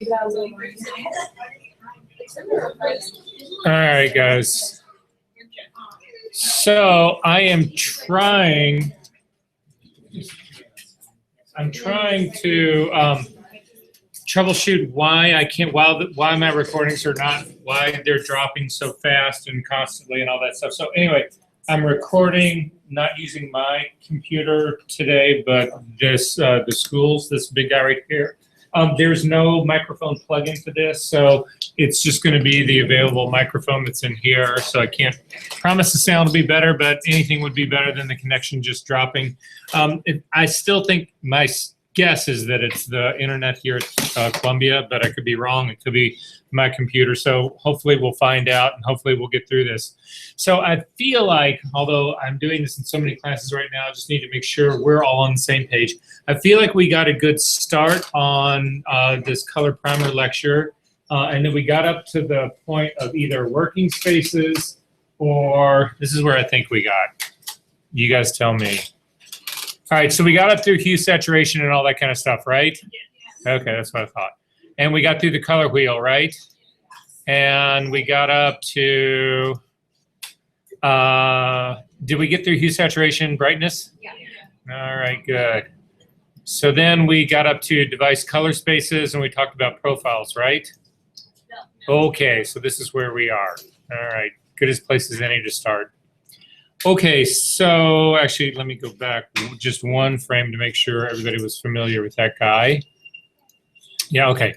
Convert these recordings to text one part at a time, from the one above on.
All right, guys. So I am trying. I'm trying to troubleshoot why I can't. Why my recordings are not. Why they're dropping so fast and constantly and all that stuff. So anyway, I'm recording not using my computer today, but this the school's this big guy right here. There's no microphone plug-in for this, so it's just going to be the available microphone that's in here. So I can't promise the sound will be better, but anything would be better than the connection just dropping. I still think my guess is that it's the internet here at Columbia, but I could be wrong. It could be my computer. So hopefully we'll find out, and hopefully we'll get through this. So I feel like, although I'm doing this in so many classes right now, I just need to make sure we're all on the same page. I feel like we got a good start on this color primer lecture, and then we got up to the point of either working spaces or this is where I think we got. You guys tell me. All right, so we got up through hue, saturation, and all that kind of stuff, right? Okay, that's what I thought. And we got through the color wheel, right? And we got up to, did we get through hue, saturation, brightness? Yeah. All right, good. So then we got up to device color spaces, and we talked about profiles, right? Okay, so this is where we are. All right, good as place as any to start. Okay, so actually, let me go back just one frame to make sure everybody was familiar with that guy. Yeah, okay.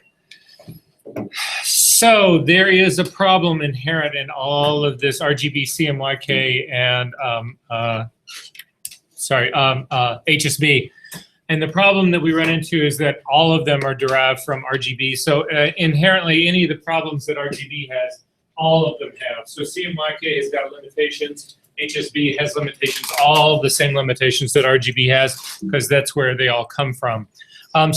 So there is a problem inherent in all of this RGB, CMYK, and HSB. And the problem that we run into is that all of them are derived from RGB. So inherently, any of the problems that RGB has, all of them have. So CMYK has got limitations. HSB has limitations, all the same limitations that RGB has, because that's where they all come from. And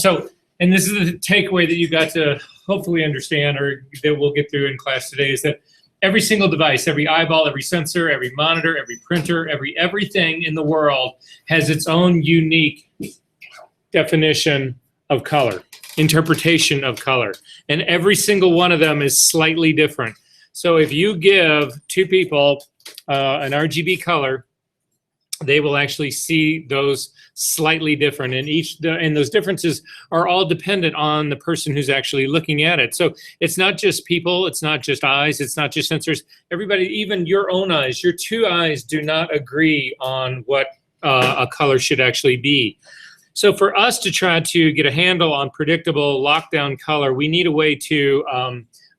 this is the takeaway that you got to hopefully understand, or that we'll get through in class today, is that every single device, every eyeball, every sensor, every monitor, every printer, everything in the world has its own unique definition of color, interpretation of color. And every single one of them is slightly different. So if you give two people an RGB color, they will actually see those slightly different, and those differences are all dependent on the person who's actually looking at it. So it's not just people, it's not just eyes, it's not just sensors. Everybody, even your own eyes, your two eyes do not agree on what a color should actually be. So for us to try to get a handle on predictable lockdown color, we need a way to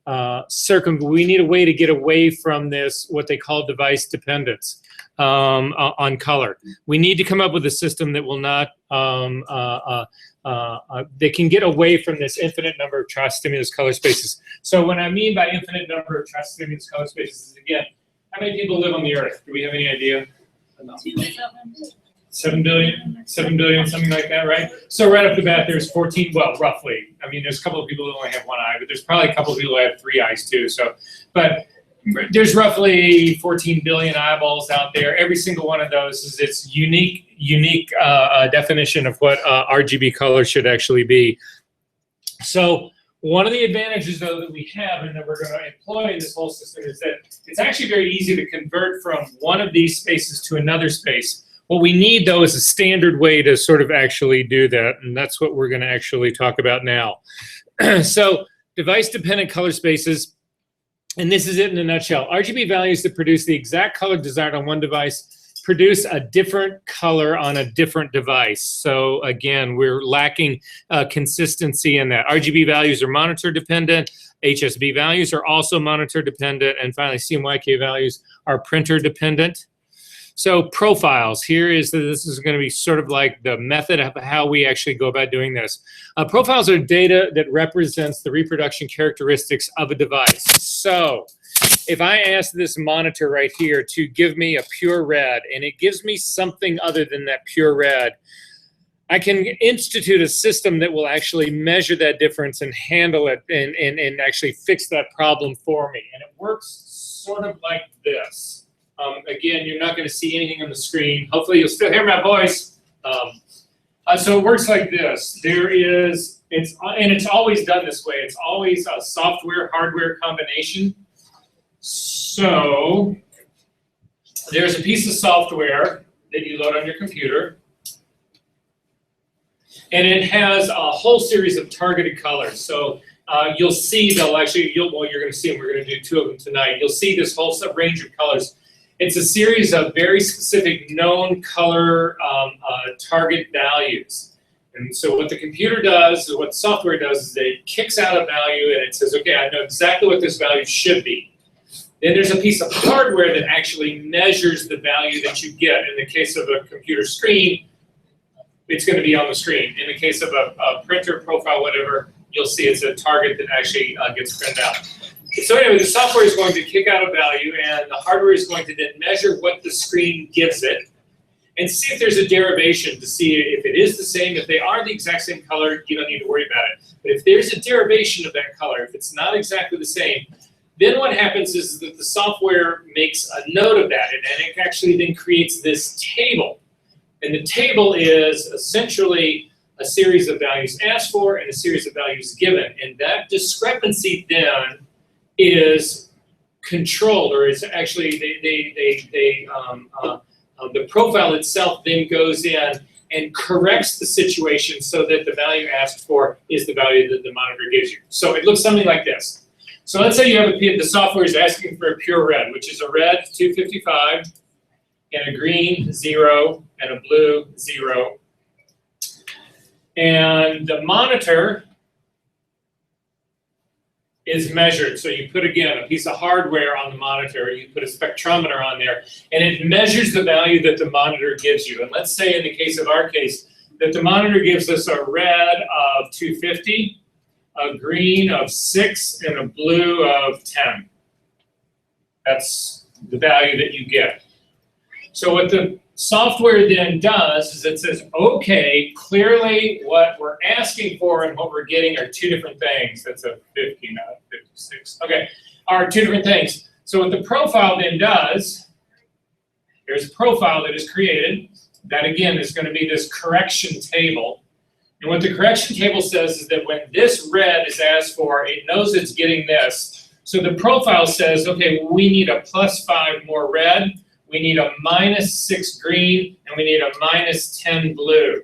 we need a way to get away from this, what they call device dependence on color. We need to come up with a system that will not, they can get away from this infinite number of tri-stimulus color spaces. So what I mean by infinite number of tri-stimulus color spaces is, again, how many people live on the Earth? Do we have any idea? 7 billion, something like that, right? So right off the bat, there's 14, well, roughly. I mean, there's a couple of people who only have one eye, but there's probably a couple of people who have 3 eyes too. So, but there's roughly 14 billion eyeballs out there. Every single one of those is its unique definition of what RGB color should actually be. So one of the advantages, though, that we have and that we're going to employ in this whole system is that it's actually very easy to convert from one of these spaces to another space. What we need, though, is a standard way to sort of actually do that, and that's what we're going to actually talk about now. So device-dependent color spaces, and this is it in a nutshell. RGB values that produce the exact color desired on one device produce a different color on a different device. So again, we're lacking consistency in that. RGB values are monitor-dependent. HSB values are also monitor-dependent. And finally, CMYK values are printer-dependent. So profiles, this is going to be sort of like the method of how we actually go about doing this. Profiles are data that represents the reproduction characteristics of a device. So if I ask this monitor right here to give me a pure red, and it gives me something other than that pure red, I can institute a system that will actually measure that difference and handle it and actually fix that problem for me. And it works sort of like this. Again, you're not going to see anything on the screen. Hopefully, you'll still hear my voice. So it works like this. There is it's always done this way. It's always a software-hardware combination. So there's a piece of software that you load on your computer, and it has a whole series of targeted colors. So you'll see you're going to see them. We're going to do 2 of them tonight. You'll see this whole range of colors. It's a series of very specific known color target values. And so what the computer does, what the software does, is it kicks out a value and it says, okay, I know exactly what this value should be. Then there's a piece of hardware that actually measures the value that you get. In the case of a computer screen, it's going to be on the screen. In the case of a printer, profile, whatever, you'll see it's a target that actually gets printed out. So anyway, the software is going to kick out a value, and the hardware is going to then measure what the screen gives it and see if there's a derivation to see if it is the same. If they are the exact same color, you don't need to worry about it. But if there's a derivation of that color, if it's not exactly the same, then what happens is that the software makes a note of that, and it actually then creates this table. And the table is essentially a series of values asked for and a series of values given. And that discrepancy then is controlled, or it's actually the profile itself then goes in and corrects the situation so that the value asked for is the value that the monitor gives you. So it looks something like this. So let's say you have the software is asking for a pure red, which is a red 255 and a green 0 and a blue 0. And the monitor is measured. So you put, again, a piece of hardware on the monitor, you put a spectrometer on there, and it measures the value that the monitor gives you. And let's say in the case of our case, that the monitor gives us a red of 250, a green of 6, and a blue of 10. That's the value that you get. So what the software then does is it says, okay, clearly what we're asking for and what we're getting are 2 different things. That's a 50, not 56. Okay, are 2 different things. So what the profile then does, there's a profile that is created. That again is going to be this correction table. And what the correction table says is that when this red is asked for, it knows it's getting this. So the profile says, okay, we need a +5 more red. We need a -6 green, and we need a -10 blue.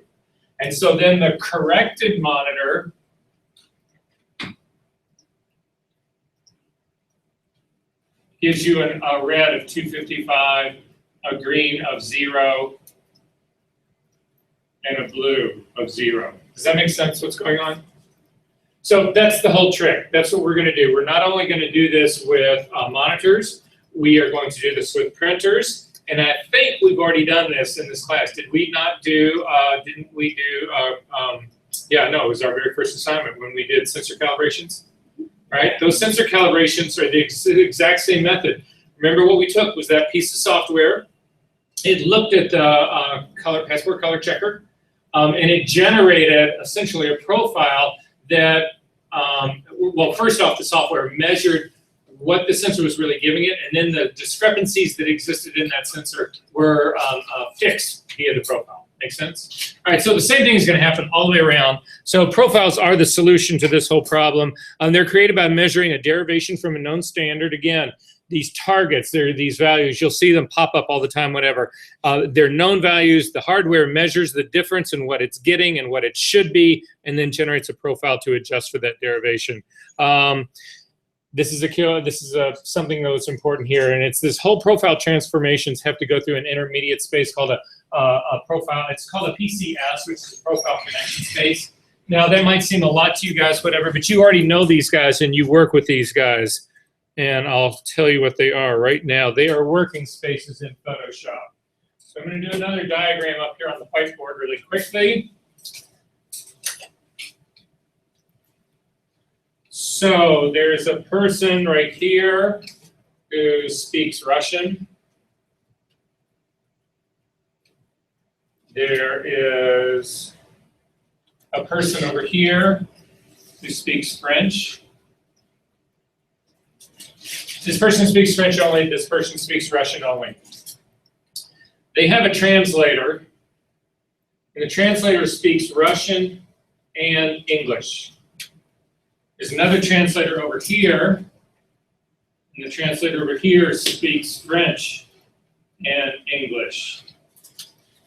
And so then the corrected monitor gives you a red of 255, a green of 0, and a blue of 0. Does that make sense what's going on? So that's the whole trick. That's what we're going to do. We're not only going to do this with monitors, we are going to do this with printers, and I think we've already done this in this class. Did we not do, didn't we do, yeah, no, it was our very first assignment when we did sensor calibrations, right? Those sensor calibrations are the exact same method. Remember what we took was that piece of software. It looked at the passport color checker, and it generated essentially a profile that, well, first off, the software measured what the sensor was really giving it, and then the discrepancies that existed in that sensor were fixed via the profile. Make sense? All right, so the same thing is going to happen all the way around. So profiles are the solution to this whole problem. They're created by measuring a derivation from a known standard. Again, these targets, they're these values. You'll see them pop up all the time, whatever. They're known values. The hardware measures the difference in what it's getting and what it should be, and then generates a profile to adjust for that derivation. This is something that's important here, and it's this whole profile transformations have to go through an intermediate space called a profile. It's called a PCS, which is a profile connection space. Now that might seem a lot to you guys, whatever, but you already know these guys and you work with these guys, and I'll tell you what they are right now. They are working spaces in Photoshop. So I'm going to do another diagram up here on the whiteboard really quickly. So there's a person right here who speaks Russian. There is a person over here who speaks French. This person speaks French only, this person speaks Russian only. They have a translator, and the translator speaks Russian and English. There's another translator over here, and the translator over here speaks French and English.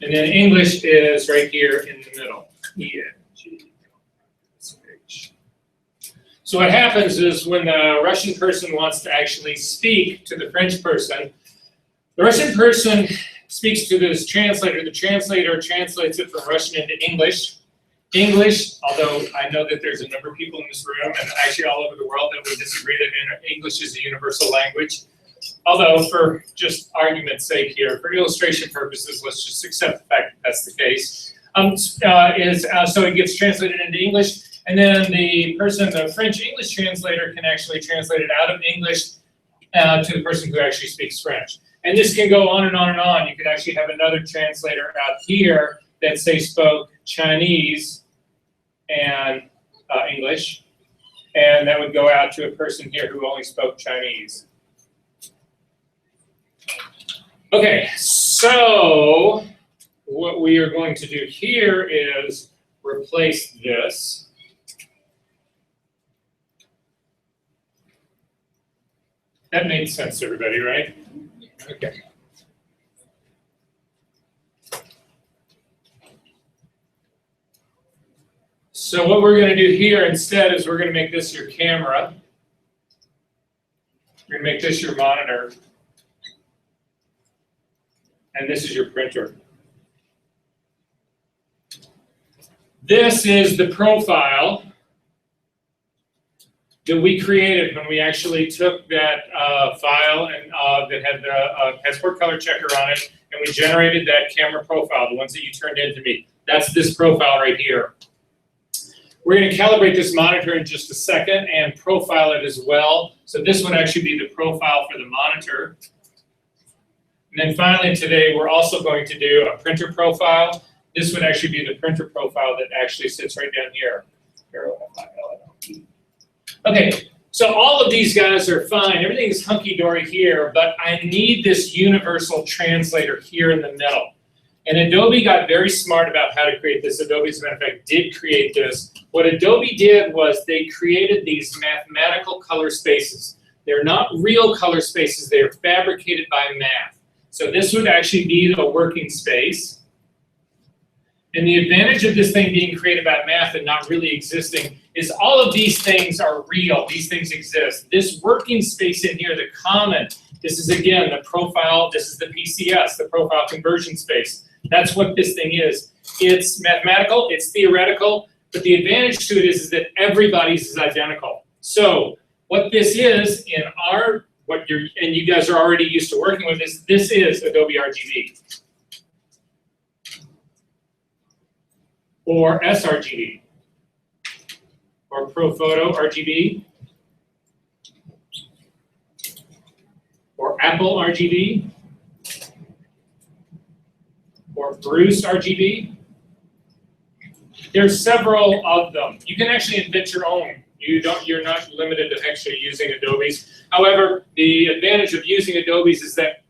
And then English is right here in the middle, E-N-G. So what happens is when the Russian person wants to actually speak to the French person, the Russian person speaks to this translator. The translator translates it from Russian into English. English, although I know that there's a number of people in this room and actually all over the world that would disagree that English is a universal language. Although, for just argument's sake here, for illustration purposes, let's just accept the fact that that's the case. So it gets translated into English, and then the French English translator can actually translate it out of English to the person who actually speaks French. And this can go on and on and on. You could actually have another translator out here that, say, spoke Chinese and English, and that would go out to a person here who only spoke Chinese. Okay, so what we are going to do here is replace this. That made sense to everybody, right? Okay. So what we're going to do here instead is we're going to make this your camera. We're going to make this your monitor. And this is your printer. This is the profile that we created when we actually took that file and that had the passport color checker on it, and we generated that camera profile, the ones that you turned in to me. That's this profile right here. We're going to calibrate this monitor in just a second and profile it as well. So this would actually be the profile for the monitor. And then finally today, we're also going to do a printer profile. This would actually be the printer profile that actually sits right down here. Okay, so all of these guys are fine. Everything is hunky-dory here, but I need this universal translator here in the middle. And Adobe got very smart about how to create this. Adobe, as a matter of fact, did create this. What Adobe did was they created these mathematical color spaces. They're not real color spaces. They are fabricated by math. So this would actually be a working space. And the advantage of this thing being created by math and not really existing is all of these things are real. These things exist. This working space in here, the common, this is again the profile, this is the PCS, the profile conversion space. That's what this thing is. It's mathematical, it's theoretical, but the advantage to it is that everybody's is identical. So what this is in our, and you guys are already used to working with this is Adobe RGB. Or sRGB. Or ProPhoto RGB. Or Apple RGB. Or Bruce RGB. There's several of them. You can actually invent your own. You're not limited to actually using Adobe's. However, the advantage of using Adobe's is that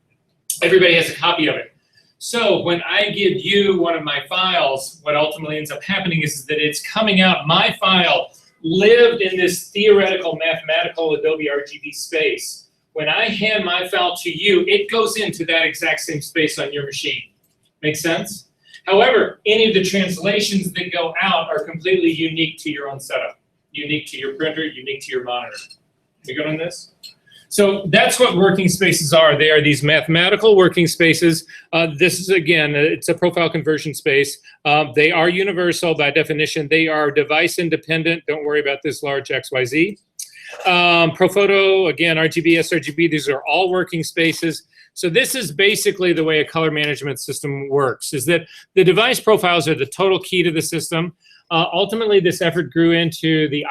everybody has a copy of it. So when I give you one of my files, what ultimately ends up happening is that it's coming out. My file lived in this theoretical mathematical Adobe RGB space. When I hand my file to you, it goes into that exact same space on your machine. Make sense? However, any of the translations that go out are completely unique to your own setup, unique to your printer, unique to your monitor. We good on this? So that's what working spaces are. They are these mathematical working spaces. This is, again, it's a profile conversion space. They are universal by definition. They are device independent. Don't worry about this large XYZ. ProPhoto, again, RGB, sRGB, these are all working spaces. So this is basically the way a color management system works, is that the device profiles are the total key to the system. Ultimately, this effort grew into the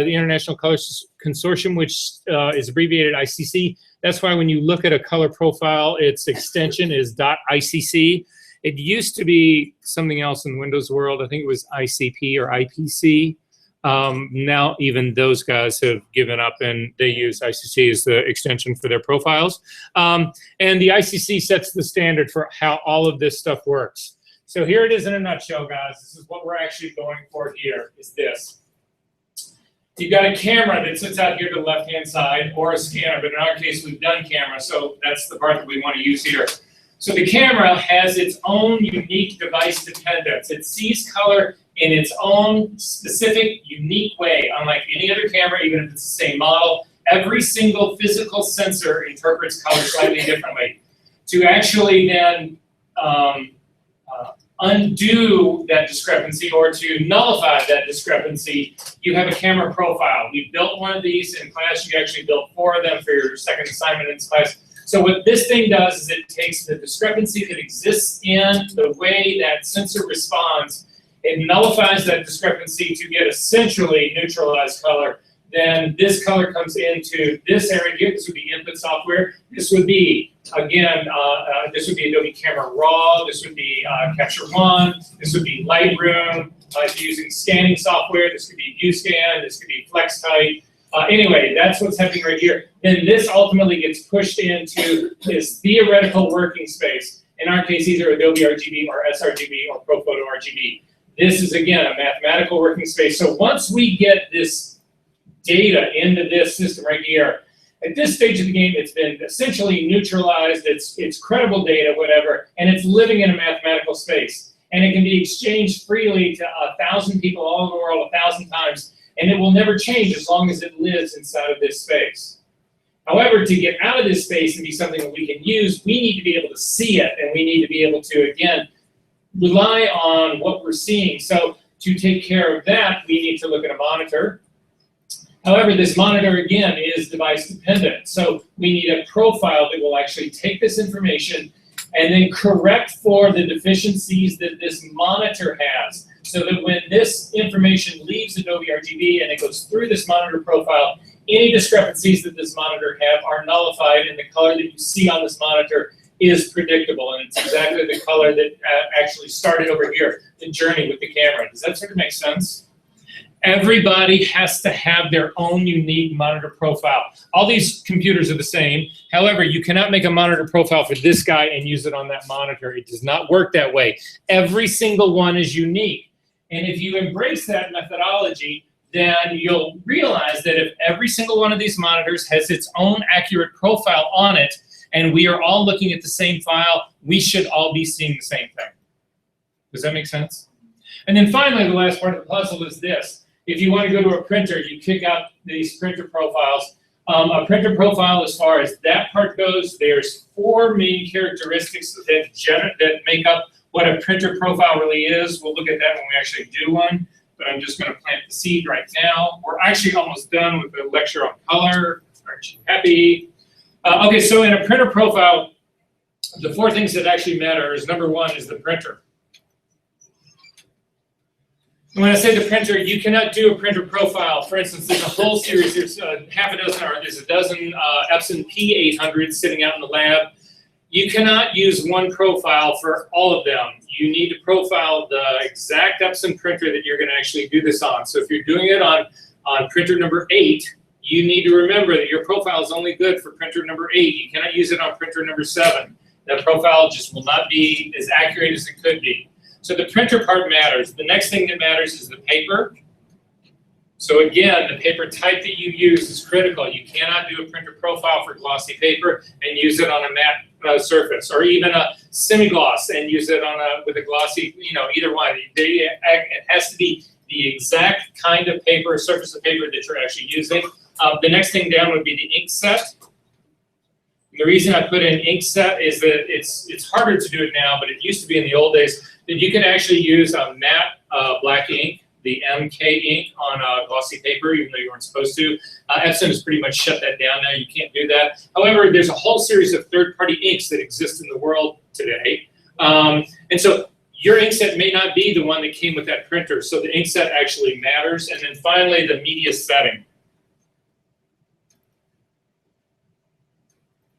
International Color Consortium, which is abbreviated ICC. That's why when you look at a color profile, its extension is .ICC. It used to be something else in the Windows world. I think it was ICP or IPC. Now even those guys have given up and they use ICC as the extension for their profiles. And the ICC sets the standard for how all of this stuff works. So here it is in a nutshell, guys. This is what we're actually going for here, is this. You've got a camera that sits out here to the left-hand side, or a scanner, but in our case, we've done camera, so that's the part that we want to use here. So the camera has its own unique device dependence. It sees color in its own specific, unique way, unlike any other camera, even if it's the same model. Every single physical sensor interprets color slightly differently. To actually then undo that discrepancy or to nullify that discrepancy, you have a camera profile. We built one of these in class. You actually built 4 of them for your second assignment in this class. So what this thing does is it takes the discrepancy that exists in the way that sensor responds, it nullifies that discrepancy to get essentially neutralized color. Then this color comes into this area here. This would be input software. This would be, again, this would be Adobe Camera Raw. This would be Capture One. This would be Lightroom. If you're using scanning software, this could be ViewScan. This could be FlexTight. Anyway, that's what's happening right here. Then this ultimately gets pushed into this theoretical working space. In our case, either Adobe RGB or sRGB or ProPhoto RGB. This is, again, a mathematical working space. So once we get this data into this system right here, at this stage of the game, it's been essentially neutralized. It's credible data, whatever, and it's living in a mathematical space. And it can be exchanged freely to 1,000 people all over the world 1,000 times. And it will never change as long as it lives inside of this space. However, to get out of this space and be something that we can use, we need to be able to see it, and we need to be able to, again, rely on what we're seeing. So to take care of that, we need to look at a monitor. However, this monitor, again, is device dependent. So we need a profile that will actually take this information and then correct for the deficiencies that this monitor has. So that when this information leaves Adobe RGB and it goes through this monitor profile, any discrepancies that this monitor have are nullified, and the color that you see on this monitor is predictable. And it's exactly the color that actually started over here, the journey with the camera. Does that sort of make sense? Everybody has to have their own unique monitor profile. All these computers are the same. However, you cannot make a monitor profile for this guy and use it on that monitor. It does not work that way. Every single one is unique. And if you embrace that methodology, then you'll realize that if every single one of these monitors has its own accurate profile on it, and we are all looking at the same file, we should all be seeing the same thing. Does that make sense? And then finally, the last part of the puzzle is this. If you want to go to a printer, you kick out these printer profiles. A printer profile, as far as that part goes, there's 4 main characteristics that make up what a printer profile really is. We'll look at that when we actually do one, but I'm just going to plant the seed right now. We're actually almost done with the lecture on color. Aren't you happy? Okay, so in a printer profile, the 4 things that actually matter is, number 1 is the printer. And when I say the printer, you cannot do a printer profile. For instance, there's a whole series, there's half a dozen, or there's a dozen Epson P800s sitting out in the lab. You cannot use one profile for all of them. You need to profile the exact Epson printer that you're going to actually do this on. So if you're doing it on printer number 8, you need to remember that your profile is only good for printer number 8. You cannot use it on printer number 7. That profile just will not be as accurate as it could be. So the printer part matters. The next thing that matters is the paper. So again, the paper type that you use is critical. You cannot do a printer profile for glossy paper and use it on a matte surface, or even a semi-gloss and use it on with a glossy, either one. It has to be the exact kind of paper, surface of paper that you're actually using. The next thing down would be the ink set. And the reason I put in ink set is that it's harder to do it now, but it used to be in the old days that you could actually use a matte black ink, the MK ink, on glossy paper, even though you weren't supposed to. Epson has pretty much shut that down now. You can't do that. However, there's a whole series of third-party inks that exist in the world today. And so your ink set may not be the one that came with that printer, so the ink set actually matters. And then finally, the media setting.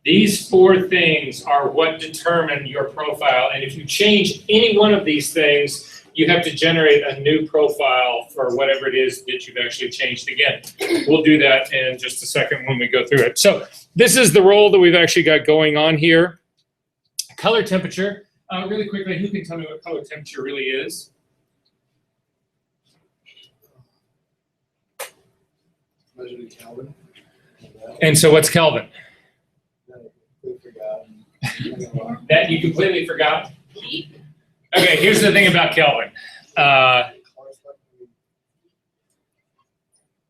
These 4 things are what determine your profile, and if you change any one of these things, you have to generate a new profile for whatever it is that you've actually changed. Again, we'll do that in just a second when we go through it. So this is the role that we've actually got going on here. Color temperature. Really quickly, who can tell me what color temperature really is? Measured in Kelvin. And so what's Kelvin? Forgot. That you completely forgot? Okay, here's the thing about Kelvin.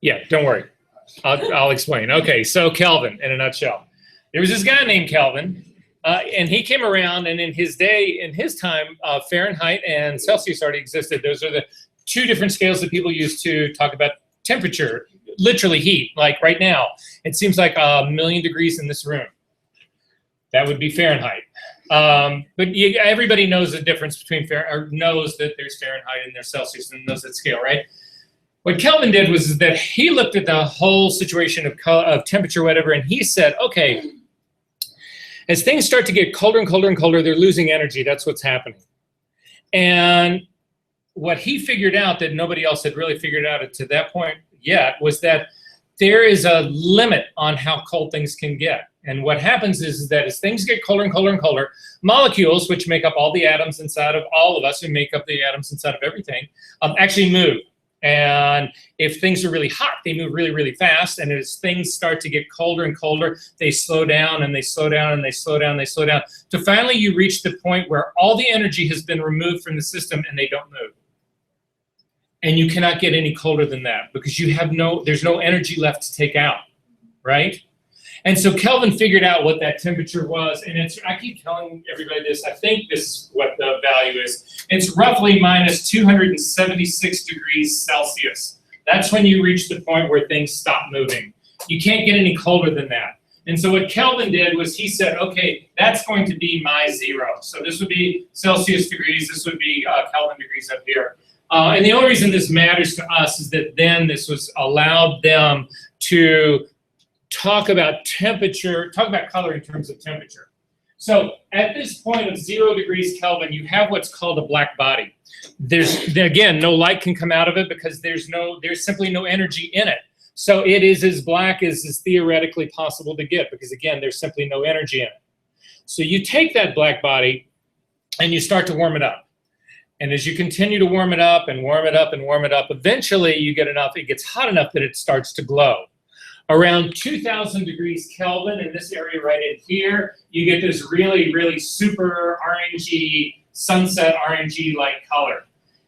Yeah, don't worry. I'll explain. Okay, so Kelvin, in a nutshell. There was this guy named Kelvin, and he came around, and in his day, in his time, Fahrenheit and Celsius already existed. Those are the two different scales that people use to talk about temperature, literally heat. Like right now, it seems like 1,000,000 degrees in this room. That would be Fahrenheit. But everybody knows the difference between or knows that there's Fahrenheit and there's Celsius and knows that scale, right? What Kelvin did was that he looked at the whole situation of temperature, whatever, and he said, okay, as things start to get colder and colder and colder, they're losing energy. That's what's happening. And what he figured out that nobody else had really figured out to that point yet was that there is a limit on how cold things can get. And what happens is that as things get colder and colder and colder, molecules, which make up all the atoms inside of all of us and make up the atoms inside of everything, actually move. And if things are really hot, they move really, really fast. And as things start to get colder and colder, they slow down and they slow down and they slow down and they slow down. So finally, you reach the point where all the energy has been removed from the system and they don't move. And you cannot get any colder than that because you have there's no energy left to take out, right? And so Kelvin figured out what that temperature was, and I keep telling everybody this, I think this is what the value is. It's roughly minus 276 degrees Celsius. That's when you reach the point where things stop moving. You can't get any colder than that. And so what Kelvin did was he said, okay, that's going to be my zero. So this would be Celsius degrees, this would be Kelvin degrees up here. And the only reason this matters to us is that then this was allowed them to talk about temperature, talk about color in terms of temperature. So at this point of 0 degrees Kelvin, you have what's called a black body. Again, no light can come out of it because there's simply no energy in it. So it is as black as is theoretically possible to get because again, there's simply no energy in it. So you take that black body and you start to warm it up. And as you continue to warm it up and warm it up and warm it up, eventually you get enough, it gets hot enough that it starts to glow. Around 2,000 degrees Kelvin in this area right in here, you get this really, really super orangey, sunset orangey-like color.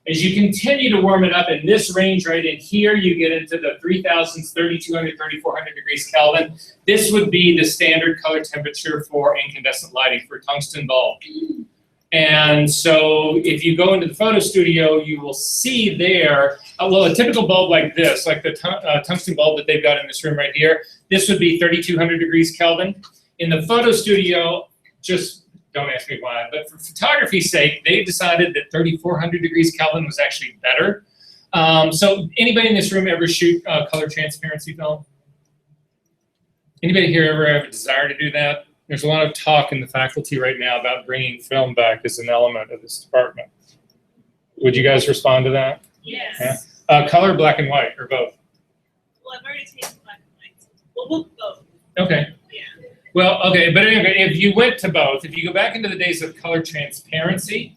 As you continue to warm it up in this range right in here, you get into the 3,000s, 3,200, 3,400 degrees Kelvin. This would be the standard color temperature for incandescent lighting for tungsten bulb. And so if you go into the photo studio, you will see there, well, a typical bulb like this, like the tungsten bulb that they've got in this room right here, this would be 3,200 degrees Kelvin. In the photo studio, just don't ask me why, but for photography's sake, they decided that 3,400 degrees Kelvin was actually better. So anybody in this room ever shoot color transparency film? Anybody here ever have a desire to do that? There's a lot of talk in the faculty right now about bringing film back as an element of this department. Would you guys respond to that? Yes. Yeah. Color, black and white, or both? Well, I've already taken black and white. Well, we'll both. Okay. Yeah. Well, okay, but anyway, if you went to both, if you go back into the days of color transparency,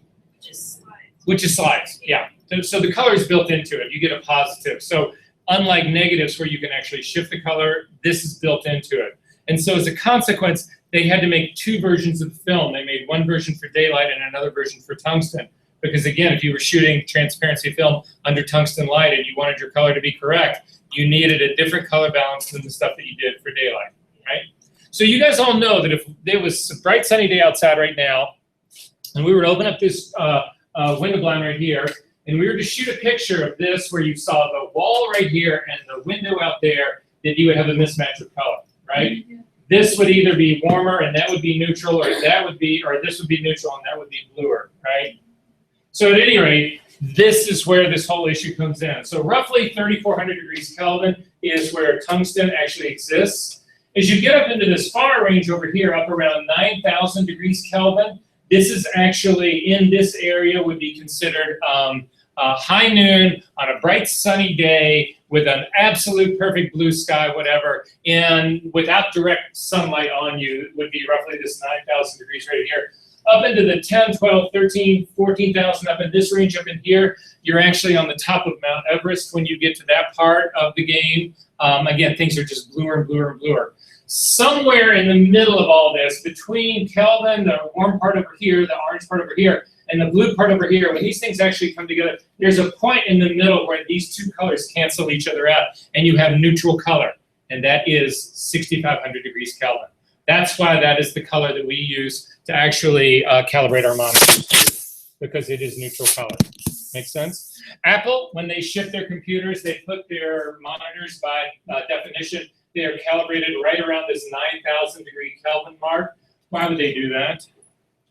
which is slides, yeah. So the color is built into it. You get a positive. So unlike negatives where you can actually shift the color, this is built into it. And so as a consequence, they had to make two versions of film. They made one version for daylight and another version for tungsten. Because again, if you were shooting transparency film under tungsten light and you wanted your color to be correct, you needed a different color balance than the stuff that you did for daylight, right? So you guys all know that if there was a bright sunny day outside right now, and we were to open up this window blind right here, and we were to shoot a picture of this where you saw the wall right here and the window out there, that you would have a mismatch of color, right? Mm-hmm. This would either be warmer and that would be neutral, or that would be, or this would be neutral and that would be bluer, right? So at any rate, this is where this whole issue comes in. So roughly 3,400 degrees Kelvin is where tungsten actually exists. As you get up into this far range over here, up around 9,000 degrees Kelvin, this is actually, in this area, would be considered high noon on a bright sunny day with an absolute perfect blue sky, whatever, and without direct sunlight on you, it would be roughly this 9,000 degrees right here. up into the 10, 12, 13, 14,000, up in this range up in here, you're actually on the top of Mount Everest when you get to that part of the game. Again, things are just bluer and bluer and bluer. Somewhere in the middle of all this, between Kelvin, the warm part over here, the orange part over here, and the blue part over here, when these things actually come together, there's a point in the middle where these two colors cancel each other out, and you have neutral color, and that is 6,500 degrees Kelvin. That's why that is the color that we use to actually calibrate our monitors to, because it is neutral color. Make sense? Apple, when they ship their computers, they put their monitors by definition, they are calibrated right around this 9,000 degree Kelvin mark. Why would they do that?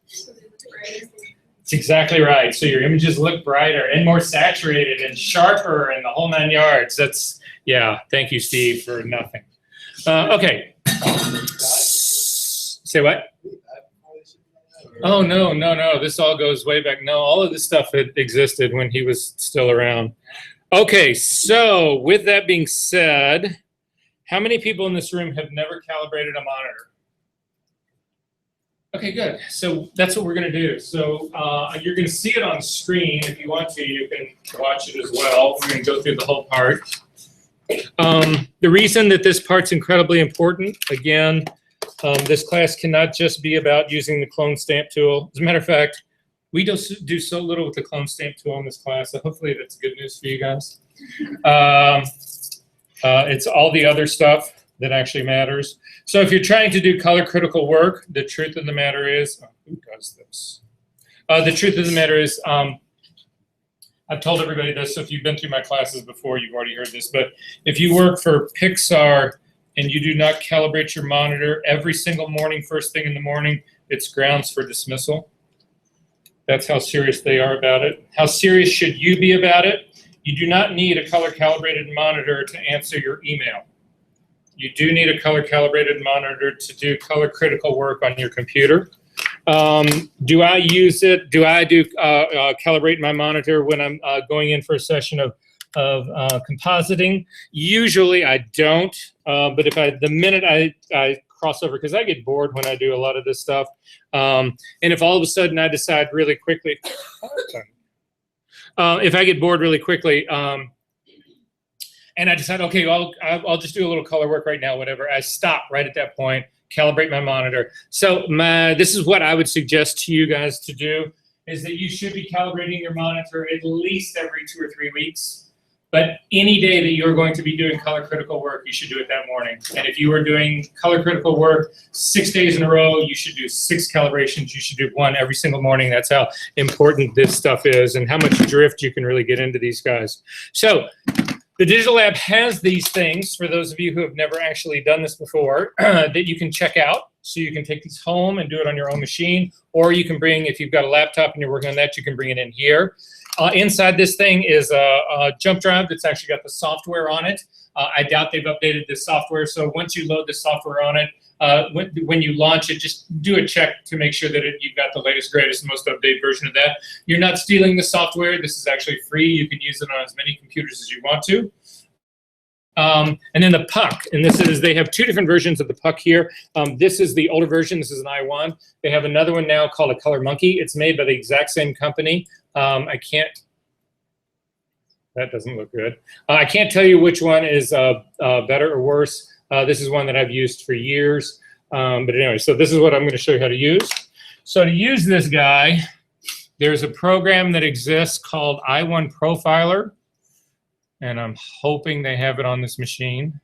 It's exactly right. So your images look brighter and more saturated and sharper and the whole 9 yards. That's, yeah, thank you, Steve, for nothing. Okay. Say what? Oh, no, no, no. This all goes way back. No, all of this stuff had existed when he was still around. Okay, so with that being said, how many people in this room have never calibrated a monitor? Okay, good. So that's what we're going to do. So you're going to see it on screen. If you want to, you can watch it as well. We're going to go through the whole part. The reason that this part's incredibly important, again, this class cannot just be about using the clone stamp tool. As a matter of fact, we do so little with the clone stamp tool in this class, so hopefully that's good news for you guys. It's all the other stuff that actually matters. So if you're trying to do color critical work, the truth of the matter is, who does this? The truth of the matter is, I've told everybody this, so if you've been through my classes before, you've already heard this, but if you work for Pixar and you do not calibrate your monitor every single morning, first thing in the morning, it's grounds for dismissal. That's how serious they are about it. How serious should you be about it? You do not need a color calibrated monitor to answer your email. You do need a color calibrated monitor to do color critical work on your computer. Do I use it? Do I calibrate my monitor when I'm going in for a session of compositing? Usually I don't, but the minute I cross over, because I get bored when I do a lot of this stuff, and if all of a sudden I decide really quickly, if I get bored really quickly, and I decide, okay, I'll just do a little color work right now, whatever. I stop right at that point, calibrate my monitor. So this is what I would suggest to you guys to do, is that you should be calibrating your monitor at least every 2 or 3 weeks. But any day that you're going to be doing color critical work, you should do it that morning. And if you are doing color critical work 6 days in a row, you should do 6 calibrations. You should do 1 every single morning. That's how important this stuff is and how much drift you can really get into these guys. So the Digital Lab has these things, for those of you who have never actually done this before, that you can check out. So you can take these home and do it on your own machine, or you can bring, if you've got a laptop and you're working on that, you can bring it in here. Inside this thing is a jump drive that's actually got the software on it. I doubt they've updated this software, so once you load the software on it, when you launch it, just do a check to make sure that you've got the latest, greatest, most updated version of that. You're not stealing the software. This is actually free. You can use it on as many computers as you want to. And then the puck, and they have 2 different versions of the puck here. This is the older version. This is an i1. They have another one now called a Color Monkey. It's made by the exact same company. That doesn't look good. I can't tell you which one is better or worse. This is one that I've used for years. But anyway, so this is what I'm going to show you how to use. So to use this guy, there's a program that exists called i1 Profiler. And I'm hoping they have it on this machine.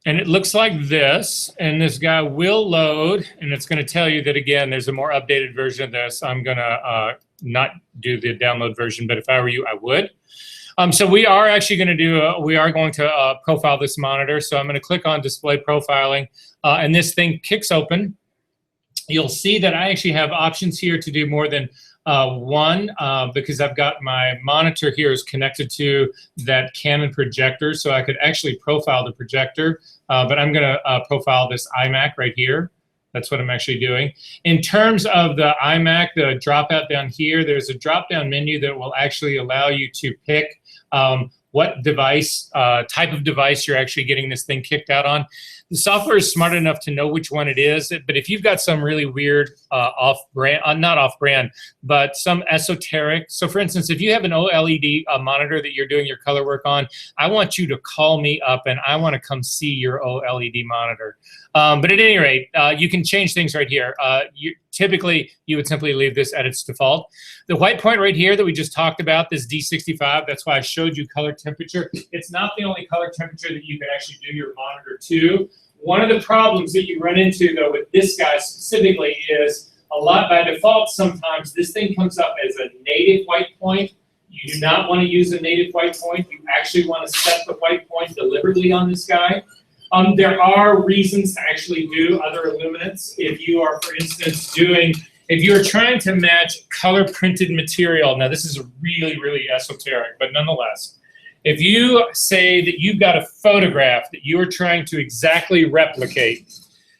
And it looks like this, and this guy will load, and it's going to tell you that, again, there's a more updated version of this. I'm going to not do the download version, but if I were you, I would. So we are actually going to profile this monitor. So I'm going to click on display profiling, and this thing kicks open. You'll see that I actually have options here to do more than one, because I've got my monitor here is connected to that Canon projector, so I could actually profile the projector, but I'm going to profile this iMac right here. That's what I'm actually doing. In terms of the iMac, the dropout down here, there's a drop-down menu that will actually allow you to pick what device, type of device you're actually getting this thing kicked out on. The software is smart enough to know which one it is, but if you've got some really weird off-brand, not off-brand, but some esoteric. So for instance, if you have an OLED monitor that you're doing your color work on, I want you to call me up and I want to come see your OLED monitor. But at any rate, you can change things right here. Typically, you would simply leave this at its default. The white point right here that we just talked about, this D65, that's why I showed you color temperature. It's not the only color temperature that you can actually do your monitor to. One of the problems that you run into, though, with this guy specifically is by default, sometimes this thing comes up as a native white point. You do not want to use a native white point. You actually want to set the white point deliberately on this guy. There are reasons to actually do other illuminants. If you are, for instance, if you're trying to match color printed material, now this is really, really esoteric, but nonetheless, if you say that you've got a photograph that you are trying to exactly replicate,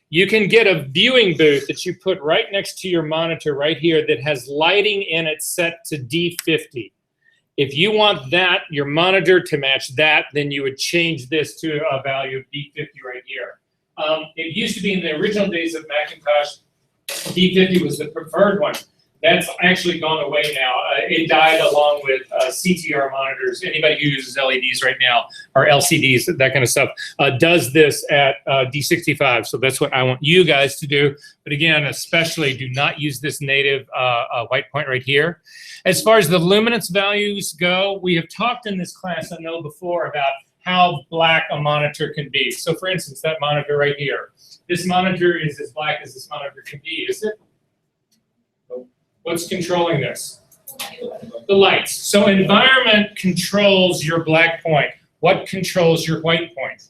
you can get a viewing booth that you put right next to your monitor right here that has lighting in it set to D50. If you want that, your monitor to match that, then you would change this to a value of D50 right here. It used to be in the original days of Macintosh, D50 was the preferred one. That's actually gone away now. It died along with CTR monitors. Anybody who uses LEDs right now, or LCDs, that kind of stuff, does this at D65. So that's what I want you guys to do. But again, especially do not use this native white point right here. As far as the luminance values go, we have talked in this class, I know before, about how black a monitor can be. So for instance, that monitor right here. This monitor is as black as this monitor can be, is it? What's controlling this? The lights. So environment controls your black point. What controls your white point?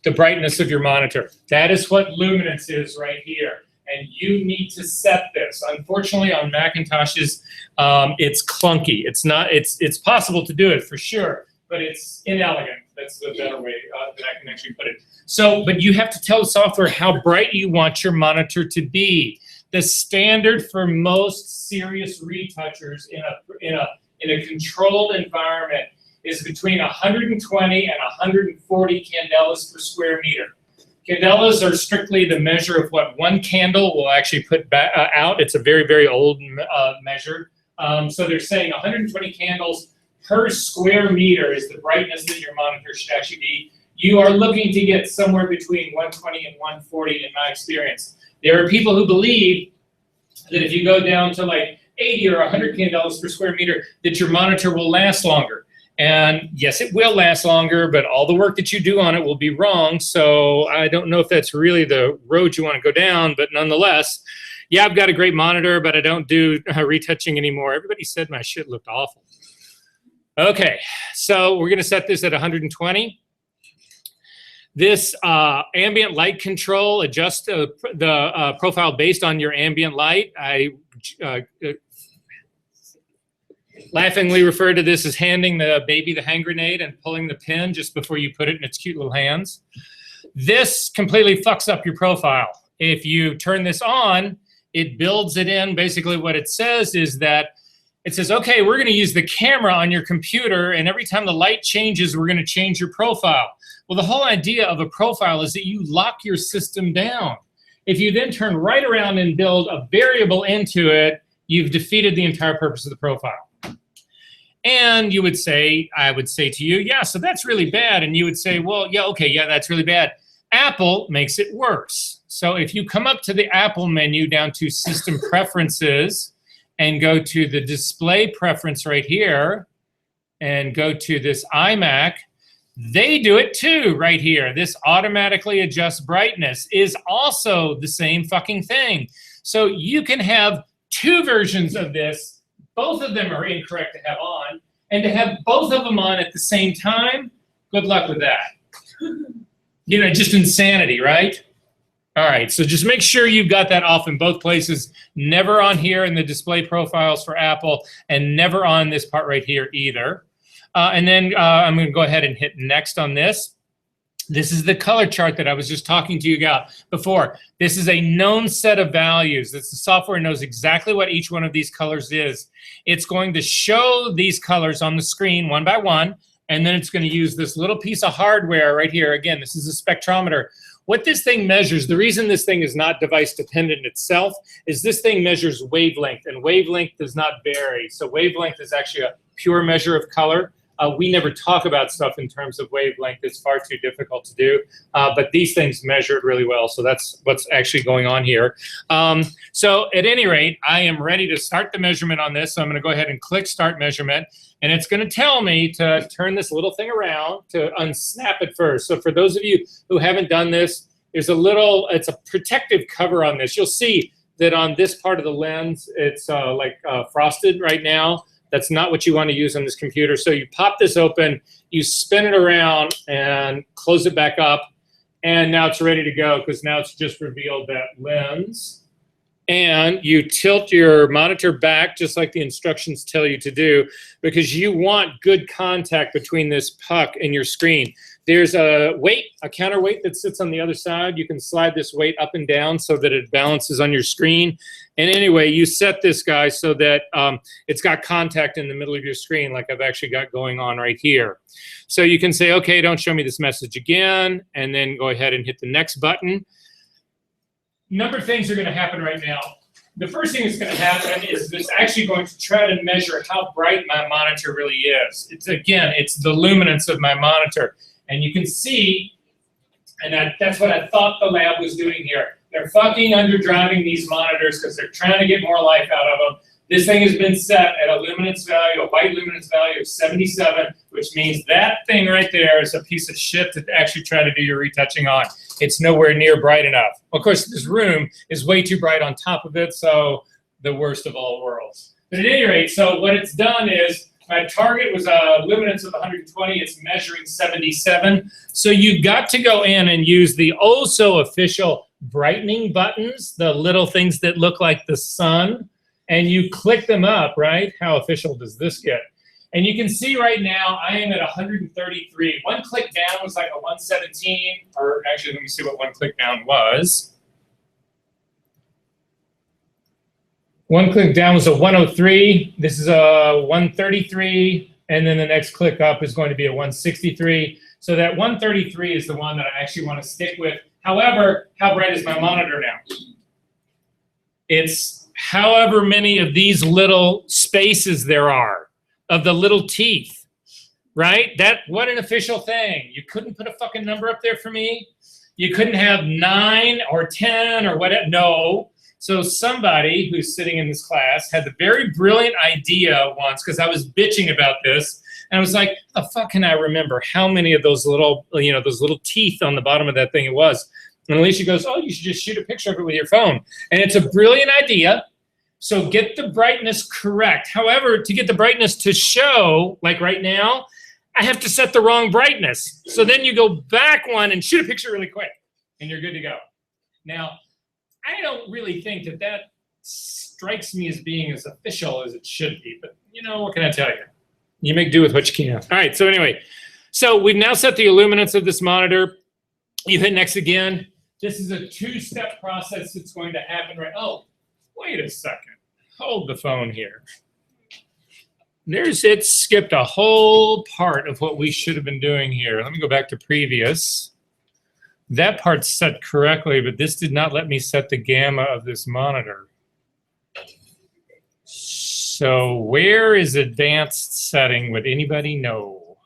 The brightness of your monitor. That is what luminance is right here. And you need to set this. Unfortunately, on Macintoshes, it's clunky. It's possible to do it for sure, but it's inelegant. That's the better way that I can actually put it. So, but you have to tell the software how bright you want your monitor to be. The standard for most serious retouchers in a controlled environment is between 120 and 140 candelas per square meter. Candelas are strictly the measure of what one candle will actually put out. It's a very, very old measure. So they're saying 120 candles per square meter is the brightness that your monitor should actually be. You are looking to get somewhere between 120 and 140 in my experience. There are people who believe that if you go down to like 80 or 100 candelas per square meter, that your monitor will last longer. And yes, it will last longer, but all the work that you do on it will be wrong. So I don't know if that's really the road you want to go down, but nonetheless, yeah, I've got a great monitor, but I don't do retouching anymore. Everybody said my shit looked awful. Okay, so we're gonna set this at 120. This ambient light control adjusts the profile based on your ambient light. I laughingly refer to this as handing the baby the hand grenade and pulling the pin just before you put it in its cute little hands. This completely fucks up your profile. If you turn this on, it builds it in. Basically what it says is that it says, okay, we're gonna use the camera on your computer, and every time the light changes, we're gonna change your profile. Well, the whole idea of a profile is that you lock your system down. If you then turn right around and build a variable into it, you've defeated the entire purpose of the profile. And you would say, I would say to you, yeah, so that's really bad. And you would say, well, yeah, okay, yeah, that's really bad. Apple makes it worse. So if you come up to the Apple menu down to System Preferences and go to the Display Preference right here and go to this iMac, they do it too right here. This automatically adjusts brightness is also the same fucking thing. So you can have two versions of this. Both of them are incorrect to have on, and to have both of them on at the same time, good luck with that. You know, just insanity, right? All right, so just make sure you've got that off in both places. Never on here in the display profiles for Apple, and never on this part right here either. And then I'm going to go ahead and hit next on this. This is the color chart that I was just talking to you about before. This is a known set of values. The software knows exactly what each one of these colors is. It's going to show these colors on the screen one by one, and then it's going to use this little piece of hardware right here. Again, this is a spectrometer. What this thing measures, the reason this thing is not device dependent itself, is this thing measures wavelength, and wavelength does not vary. So wavelength is actually a pure measure of color. We never talk about stuff in terms of wavelength. It's far too difficult to do. But these things measure it really well. So that's what's actually going on here. So at any rate, I am ready to start the measurement on this. So I'm going to go ahead and click Start Measurement. And it's going to tell me to turn this little thing around, to unsnap it first. So for those of you who haven't done this, there's it's a protective cover on this. You'll see that on this part of the lens, it's frosted right now. That's not what you want to use on this computer. So you pop this open, you spin it around and close it back up. And now it's ready to go because now it's just revealed that lens. And you tilt your monitor back just like the instructions tell you to do because you want good contact between this puck and your screen. There's a weight, a counterweight that sits on the other side. You can slide this weight up and down so that it balances on your screen. And anyway, you set this guy so that it's got contact in the middle of your screen like I've actually got going on right here. So you can say, okay, don't show me this message again, and then go ahead and hit the next button. Number of things are going to happen right now. The first thing that's going to happen is it's actually going to try to measure how bright my monitor really is. It's the luminance of my monitor. And you can see, and that's what I thought the lab was doing here. They're fucking underdriving these monitors because they're trying to get more life out of them. This thing has been set at a luminance value, a white luminance value of 77, which means that thing right there is a piece of shit to actually try to do your retouching on. It's nowhere near bright enough. Of course, this room is way too bright on top of it, so the worst of all worlds. But at any rate, so what it's done is, my target was a luminance of 120. It's measuring 77. So you got to go in and use the official brightening buttons, the little things that look like the sun, and you click them up, right? How official does this get? And you can see right now I am at 133. One click down was like a 117, or actually let me see what one click down was. One click down was a 103. This is a 133. And then the next click up is going to be a 163. So that 133 is the one that I actually want to stick with. However, how bright is my monitor now? It's however many of these little spaces there are, of the little teeth, right? What an official thing. You couldn't put a fucking number up there for me? You couldn't have 9 or 10 or whatever? No. So somebody who's sitting in this class had the very brilliant idea once, because I was bitching about this, and I was like, the fuck can I remember how many of those little, those little teeth on the bottom of that thing it was? And Alicia goes, oh, you should just shoot a picture of it with your phone. And it's a brilliant idea. So get the brightness correct. However, to get the brightness to show, like right now, I have to set the wrong brightness. So then you go back one and shoot a picture really quick, and you're good to go. Now, I don't really think that strikes me as being as official as it should be, but what can I tell you? You make do with what you can. All right, so anyway, so we've now set the illuminance of this monitor. You hit next again. This is a 2-step process that's going to happen right. Oh, wait a second. Hold the phone here. It skipped a whole part of what we should have been doing here. Let me go back to previous. That part's set correctly, but this did not let me set the gamma of this monitor. So where is advanced setting? Would anybody know?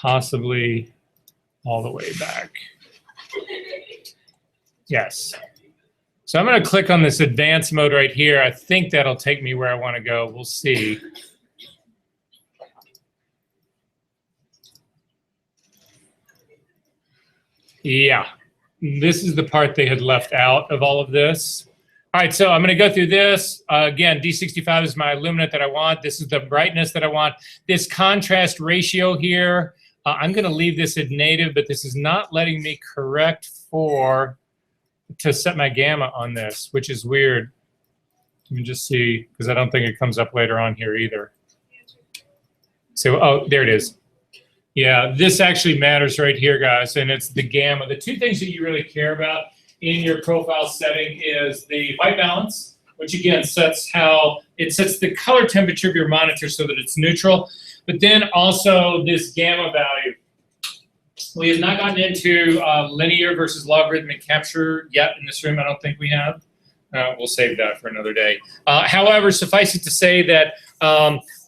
Possibly all the way back. Yes. So I'm going to click on this advanced mode right here. I think that'll take me where I want to go. We'll see. Yeah, this is the part they had left out of all of this. All right, so I'm going to go through this. Again, D65 is my illuminant that I want. This is the brightness that I want. This contrast ratio here, I'm going to leave this at native, but this is not letting me correct to set my gamma on this, which is weird. Let me just see, because I don't think it comes up later on here either. So, oh, there it is. Yeah, this actually matters right here, guys, and it's the gamma. The two things that you really care about in your profile setting is the white balance, which again sets the color temperature of your monitor so that it's neutral, but then also this gamma value. We have not gotten into linear versus logarithmic capture yet in this room. I don't think we have. We'll save that for another day. However, suffice it to say that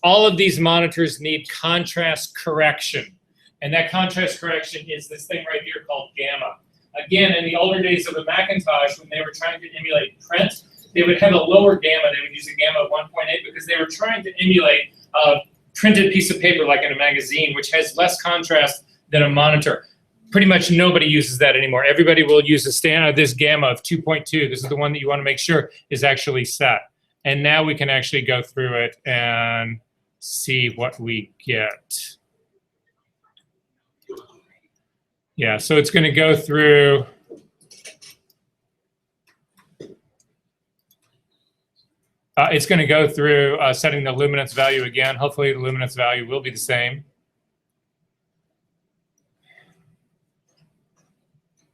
all of these monitors need contrast correction. And that contrast correction is this thing right here called gamma. Again, in the older days of a Macintosh, when they were trying to emulate print, they would have a lower gamma. They would use a gamma of 1.8 because they were trying to emulate a printed piece of paper like in a magazine, which has less contrast than a monitor. Pretty much nobody uses that anymore. Everybody will use a standard, this gamma of 2.2. This is the one that you want to make sure is actually set. And now we can actually go through it and see what we get. Yeah, so it's going to go through. It's going to go through setting the luminance value again. Hopefully the luminance value will be the same.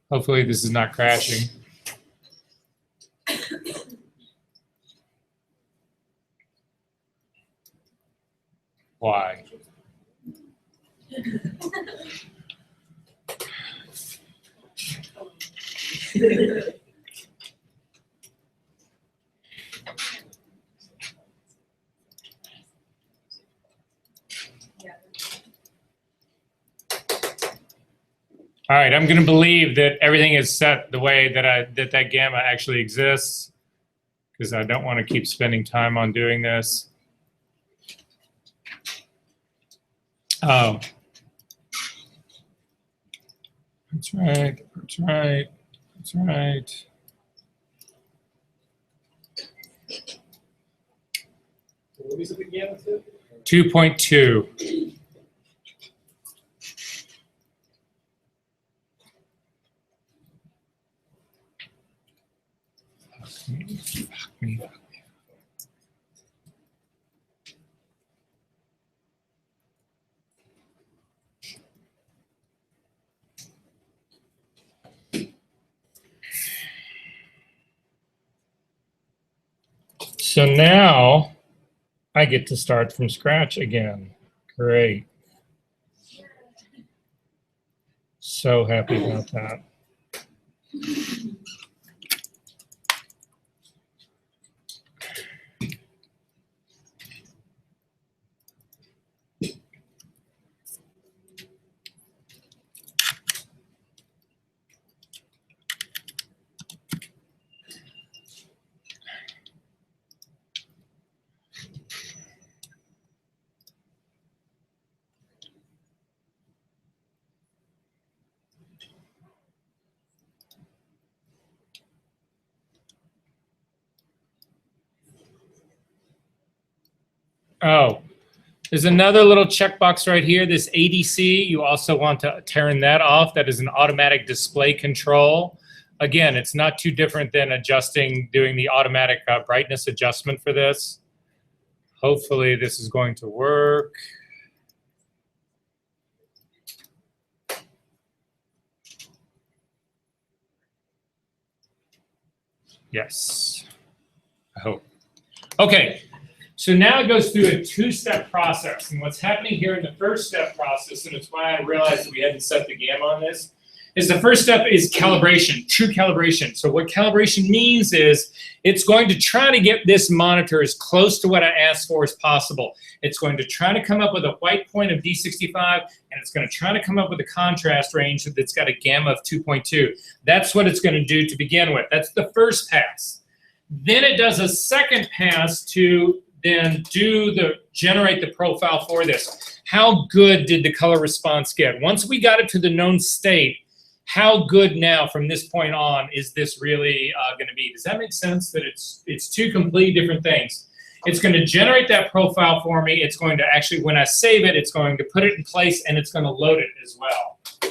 Hopefully this is not crashing. Why? All right, I'm going to believe that everything is set the way that that gamma actually exists, because I don't want to keep spending time on doing this. Oh, that's right. That's right. That's right. What is it again? 2.2. So now I get to start from scratch again. Great. So happy about that. Oh, there's another little checkbox right here, this ADC. You also want to turn that off. That is an automatic display control. Again, it's not too different than doing the automatic brightness adjustment for this. Hopefully this is going to work. Yes, I hope. Okay. So now it goes through a two-step process. And what's happening here in the first step process, and it's why I realized that we hadn't set the gamma on this, is the first step is calibration, true calibration. So what calibration means is it's going to try to get this monitor as close to what I asked for as possible. It's going to try to come up with a white point of D65, and it's going to try to come up with a contrast range that's got a gamma of 2.2. That's what it's going to do to begin with. That's the first pass. Then it does a second pass to then generate the profile for this. How good did the color response get? Once we got it to the known state, how good now from this point on is this really going to be? Does that make sense? That it's two completely different things. It's going to generate that profile for me. It's going to actually, when I save it, it's going to put it in place and it's going to load it as well. I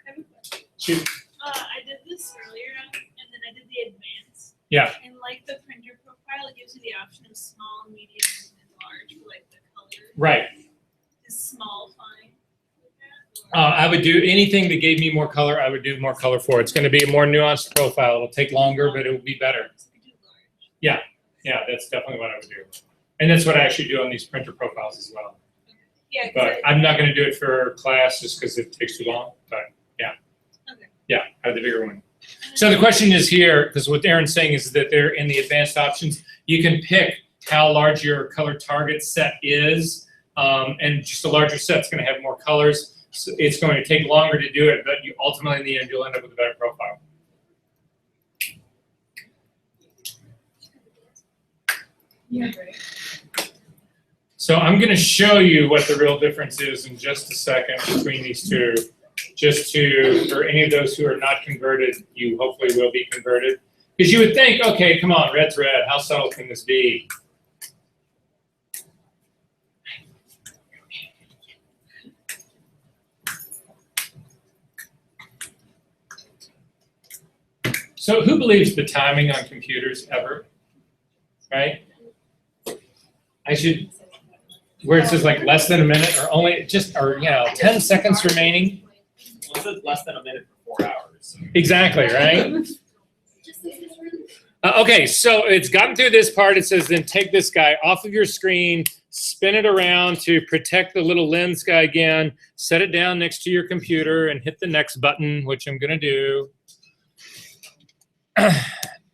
have a question. Shoot. I did this earlier, and then I did the advanced. Yeah. And like the printer profile, it gives you the option of small, medium, and large for like the color. Right. I would do anything that gave me more color. I would do more color for. It's going to be a more nuanced profile. It'll take longer, but it will be better. Yeah, that's definitely what I would do, and that's what I actually do on these printer profiles as well. Yeah, 'cause But I'm not going to do it for class just because it takes too long. But yeah, Okay. yeah, I have the bigger one. So the question is here, because what Aaron's saying is that they're in the advanced options. You can pick how large your color target set is, and just a larger set's going to have more colors. So it's going to take longer to do it, but you ultimately in the end you'll end up with a better profile. Yeah, right. So I'm going to show you what the real difference is in just a second between these two. Just for any of those who are not converted, you hopefully will be converted. Because you would think, okay, come on, red's red. How subtle can this be? So who believes the timing on computers ever? Right? I should, where it says like less than a minute or only just, or 10 seconds remaining. Well, it says less than a minute for 4 hours. Exactly, right? Okay, so it's gotten through this part. It says then take this guy off of your screen, spin it around to protect the little lens guy again, set it down next to your computer and hit the next button, which I'm gonna do.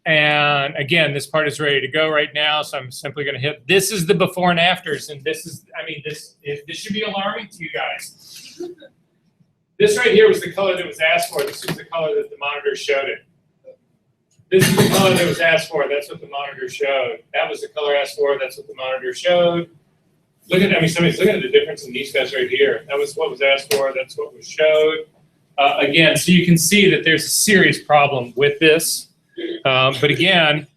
And again, this part is ready to go right now, so I'm simply gonna hit, this is the before and afters, and this is, this should be alarming to you guys. This right here was the color that was asked for. This was the color that the monitor showed it. This is the color that was asked for. That's what the monitor showed. That was the color asked for. That's what the monitor showed. Look at, somebody's looking at the difference in these guys right here. That was what was asked for. That's what was showed. Again, so you can see that there's a serious problem with this. But again,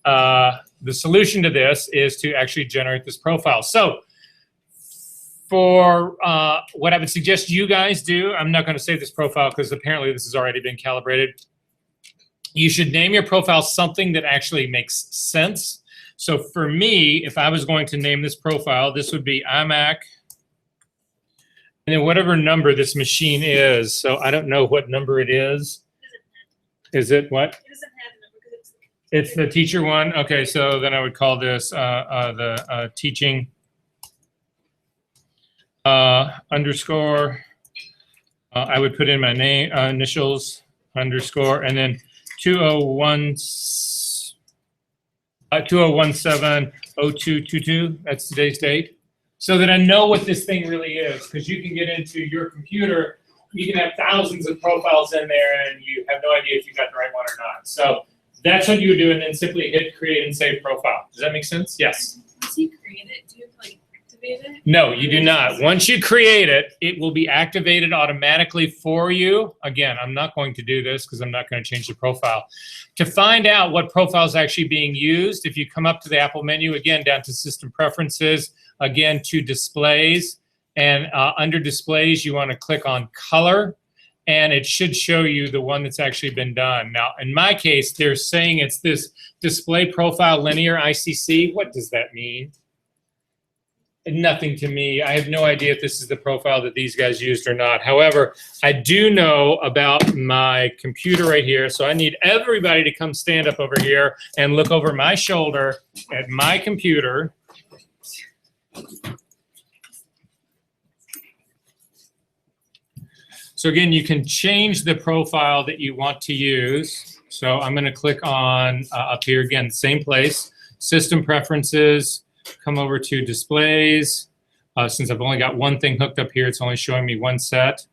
the solution to this is to actually generate this profile. So for what I would suggest you guys do, I'm not going to save this profile because apparently this has already been calibrated. You should name your profile something that actually makes sense. So for me, if I was going to name this profile, this would be iMac, and then whatever number this machine is. So I don't know what number it is. Is it what? It doesn't have a number because It's the teacher one. Okay, so then I would call this the teaching underscore. I would put in my name, initials, underscore, and then 2017-0222. That's today's date. So that I know what this thing really is, because you can get into your computer, you can have thousands of profiles in there, and you have no idea if you got the right one or not. So that's what you would do, and then simply hit create and save profile. Does that make sense? Yes. once you create it, do you have to like activate it? No, you do not. Once you create it, it will be activated automatically for you. Again, I'm not going to do this because I'm not going to change the profile. To find out what profile is actually being used, if you come up to the Apple menu, again, down to System Preferences, again, to Displays, and under Displays, you want to click on Color, and it should show you the one that's actually been done. Now, in my case, they're saying it's this Display Profile Linear ICC. What does that mean? Nothing to me. I have no idea if this is the profile that these guys used or not. However, I do know about my computer right here, so I need everybody to come stand up over here and look over my shoulder at my computer. So again, you can change the profile that you want to use. So I'm going to click on up here again, same place, System Preferences, come over to Displays. Since I've only got one thing hooked up here, it's only showing me one set.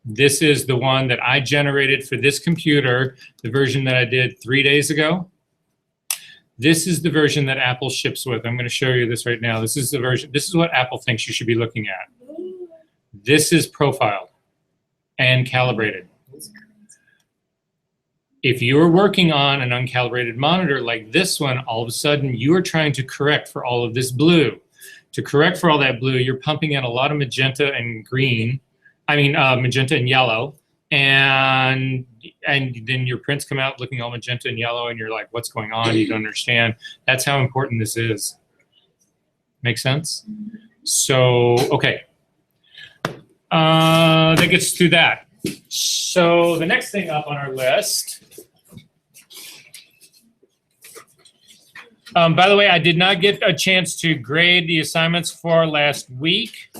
This is the one that I generated for this computer, the version that I did 3 days ago. This is the version that Apple ships with. I'm going to show you this right now. This is the version. This is what Apple thinks you should be looking at. This is profiled and calibrated. If you're working on an uncalibrated monitor like this one, all of a sudden you are trying to correct for all of this blue. To correct for all that blue, you're pumping in a lot of magenta and green. Magenta and yellow. And then your prints come out looking all magenta and yellow, and you're like, what's going on? You don't understand. That's how important this is. Make sense? So, okay. That gets through that. So the next thing up on our list. By the way, I did not get a chance to grade the assignments for last week.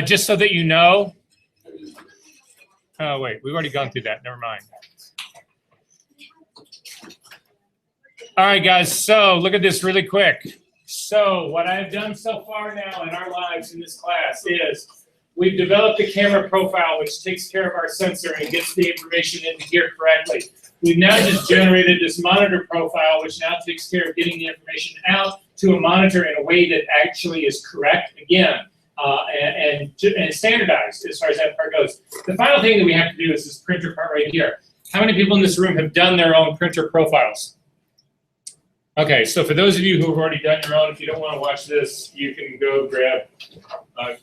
Just so that you know. Oh, wait, we've already gone through that. Never mind. All right, guys, so look at this really quick. So what I've done so far now in our lives in this class is we've developed a camera profile which takes care of our sensor and gets the information into here correctly. We've now just generated this monitor profile which now takes care of getting the information out to a monitor in a way that actually is correct, again, and standardized as far as that part goes. The final thing that we have to do is this printer part right here. How many people in this room have done their own printer profiles? Okay, so for those of you who have already done your own, if you don't want to watch this, you can go grab a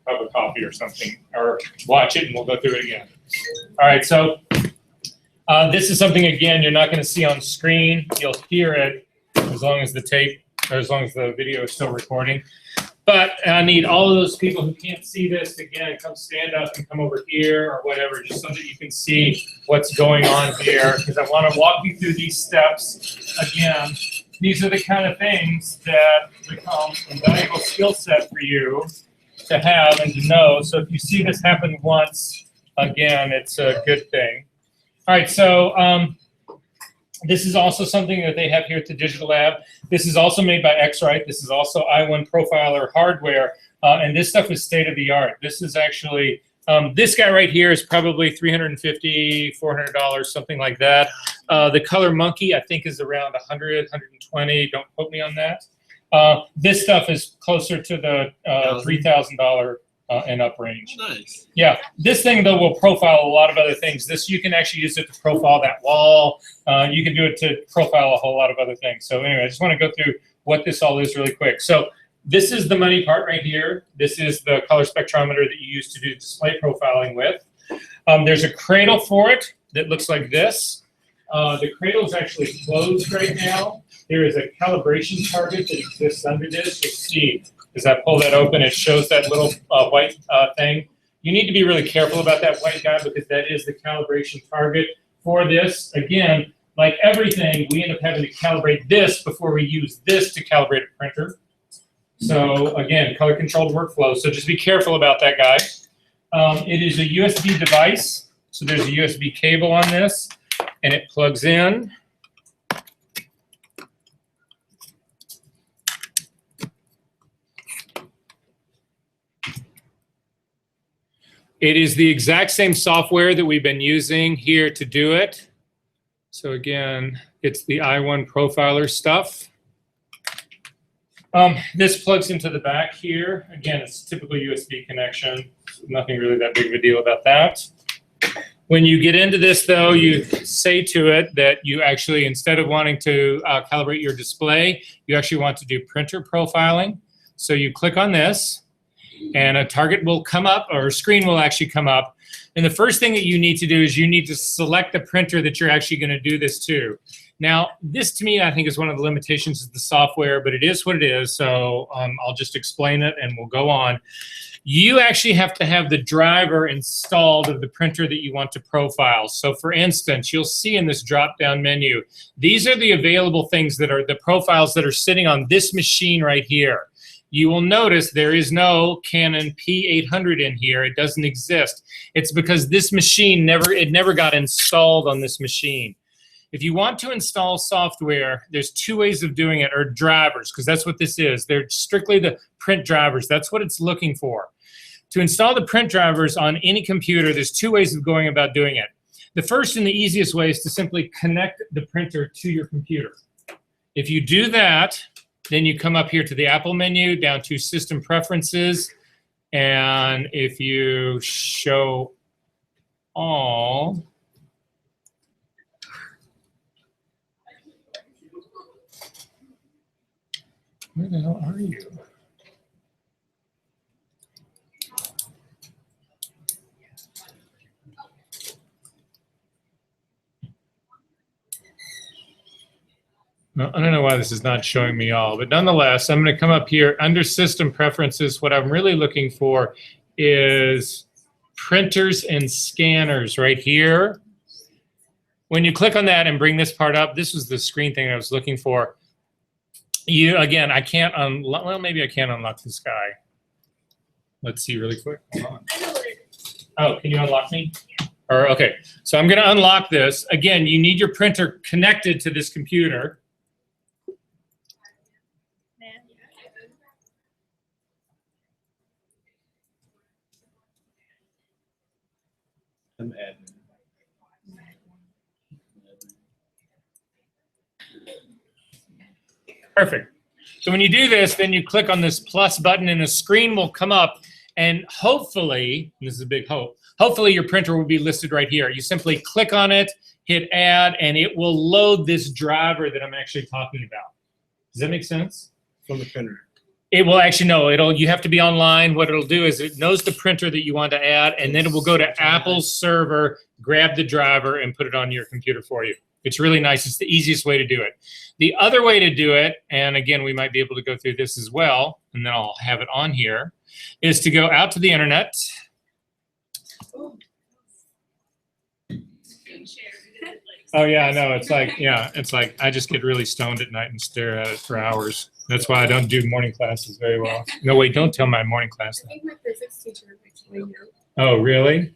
cup of coffee or something, or watch it and we'll go through it again. All right, so this is something, again, you're not going to see on screen. You'll hear it as long as the tape, or as long as the video is still recording. But I need all of those people who can't see this, again, come stand up and come over here or whatever, just so that you can see what's going on here, because I want to walk you through these steps again. These are the kind of things that become a valuable skill set for you to have and to know. So if you see this happen once, again, it's a good thing. All right, so this is also something that they have here at the Digital Lab. This is also made by X-Rite. This is also i1 Profiler hardware, and this stuff is state-of-the-art. This is actually, this guy right here is probably $350, $400, something like that. The Color Monkey, I think, is around $100, $120. Don't quote me on that. This stuff is closer to the $3,000 and up range. Nice. Yeah, this thing though will profile a lot of other things. This, you can actually use it to profile that wall. You can do it to profile a whole lot of other things. So anyway, I just want to go through what this all is really quick. So this is the money part right here. This is the color spectrometer that you use to do display profiling with. There's a cradle for it that looks like this. The cradle is actually closed right now. There is a calibration target that exists under this. You'll see as I pull that open, it shows that little white thing. You need to be really careful about that white guy because that is the calibration target for this. Again, like everything, we end up having to calibrate this before we use this to calibrate a printer. So again, color controlled workflow. So just be careful about that guy. It is a USB device. So there's a USB cable on this and it plugs in. It is the exact same software that we've been using here to do it. So again, it's the i1 Profiler stuff. This plugs into the back here. Again, it's a typical USB connection. Nothing really that big of a deal about that. When you get into this, though, you say to it that you actually, instead of wanting to calibrate your display, you actually want to do printer profiling. So you click on this, and a target will come up, or a screen will actually come up. And the first thing that you need to do is you need to select the printer that you're actually going to do this to. Now, this to me, I think, is one of the limitations of the software, but it is what it is. So I'll just explain it and we'll go on. You actually have to have the driver installed of the printer that you want to profile. So for instance, you'll see in this drop-down menu, these are the available things that are the profiles that are sitting on this machine right here. You will notice there is no Canon P800 in here. It doesn't exist. It's because this machine never got installed on this machine. If you want to install software, there's two ways of doing it, or drivers, because that's what this is. They're strictly the print drivers. That's what it's looking for. To install the print drivers on any computer, there's two ways of going about doing it. The first and the easiest way is to simply connect the printer to your computer. If you do that, then you come up here to the Apple menu, down to System Preferences, and if you show all, where the hell are you? No, I don't know why this is not showing me all, but nonetheless, I'm going to come up here under System Preferences. What I'm really looking for is printers and scanners right here. When you click on that and bring this part up, this was the screen thing I was looking for. Again, I can't unlock, well, maybe I can unlock this guy. Let's see really quick. Hold on. I know what it is. Oh, can you unlock me? Or, okay, so I'm going to unlock this. Again, you need your printer connected to this computer. Man, I'm admin. Perfect. So when you do this, then you click on this plus button and a screen will come up, and hopefully, and this is a big hope, hopefully your printer will be listed right here. You simply click on it, hit add, and it will load this driver that I'm actually talking about. Does that make sense? From the printer. It will actually, no, you have to be online. What it'll do is it knows the printer that you want to add, and then it will go to Apple's server, grab the driver, and put it on your computer for you. It's really nice. It's the easiest way to do it. The other way to do it, and again, we might be able to go through this as well, and then I'll have it on here, is to go out to the internet. screen share because it like. Oh yeah, I know. It's like I just get really stoned at night and stare at it for hours. That's why I don't do morning classes very well. No, wait, don't tell my morning class I that. think my physics teacher actually knew. Oh, really?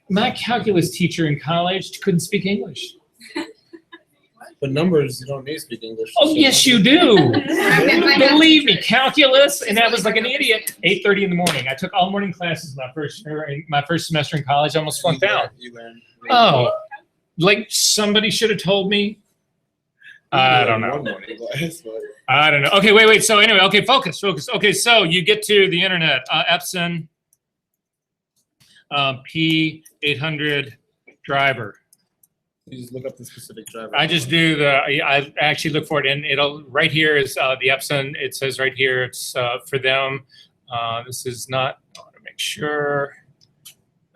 My calculus teacher in college couldn't speak English. But numbers, you don't need to speak English. Oh, yes, you do. My math Believe me, teacher- calculus, and I was like an idiot. 8:30 in the morning. I took all morning classes my first semester in college. I almost flunked out. You learn. Oh, like somebody should have told me. I don't know. One morning class, but I don't know. Okay, wait. So anyway, okay, focus. Okay, so you get to the internet, Epson P800 driver. you just look up the specific driver. I just do I actually look for it, and it'll, right here is the Epson. It says right here, it's for them. This is not, I want to make sure.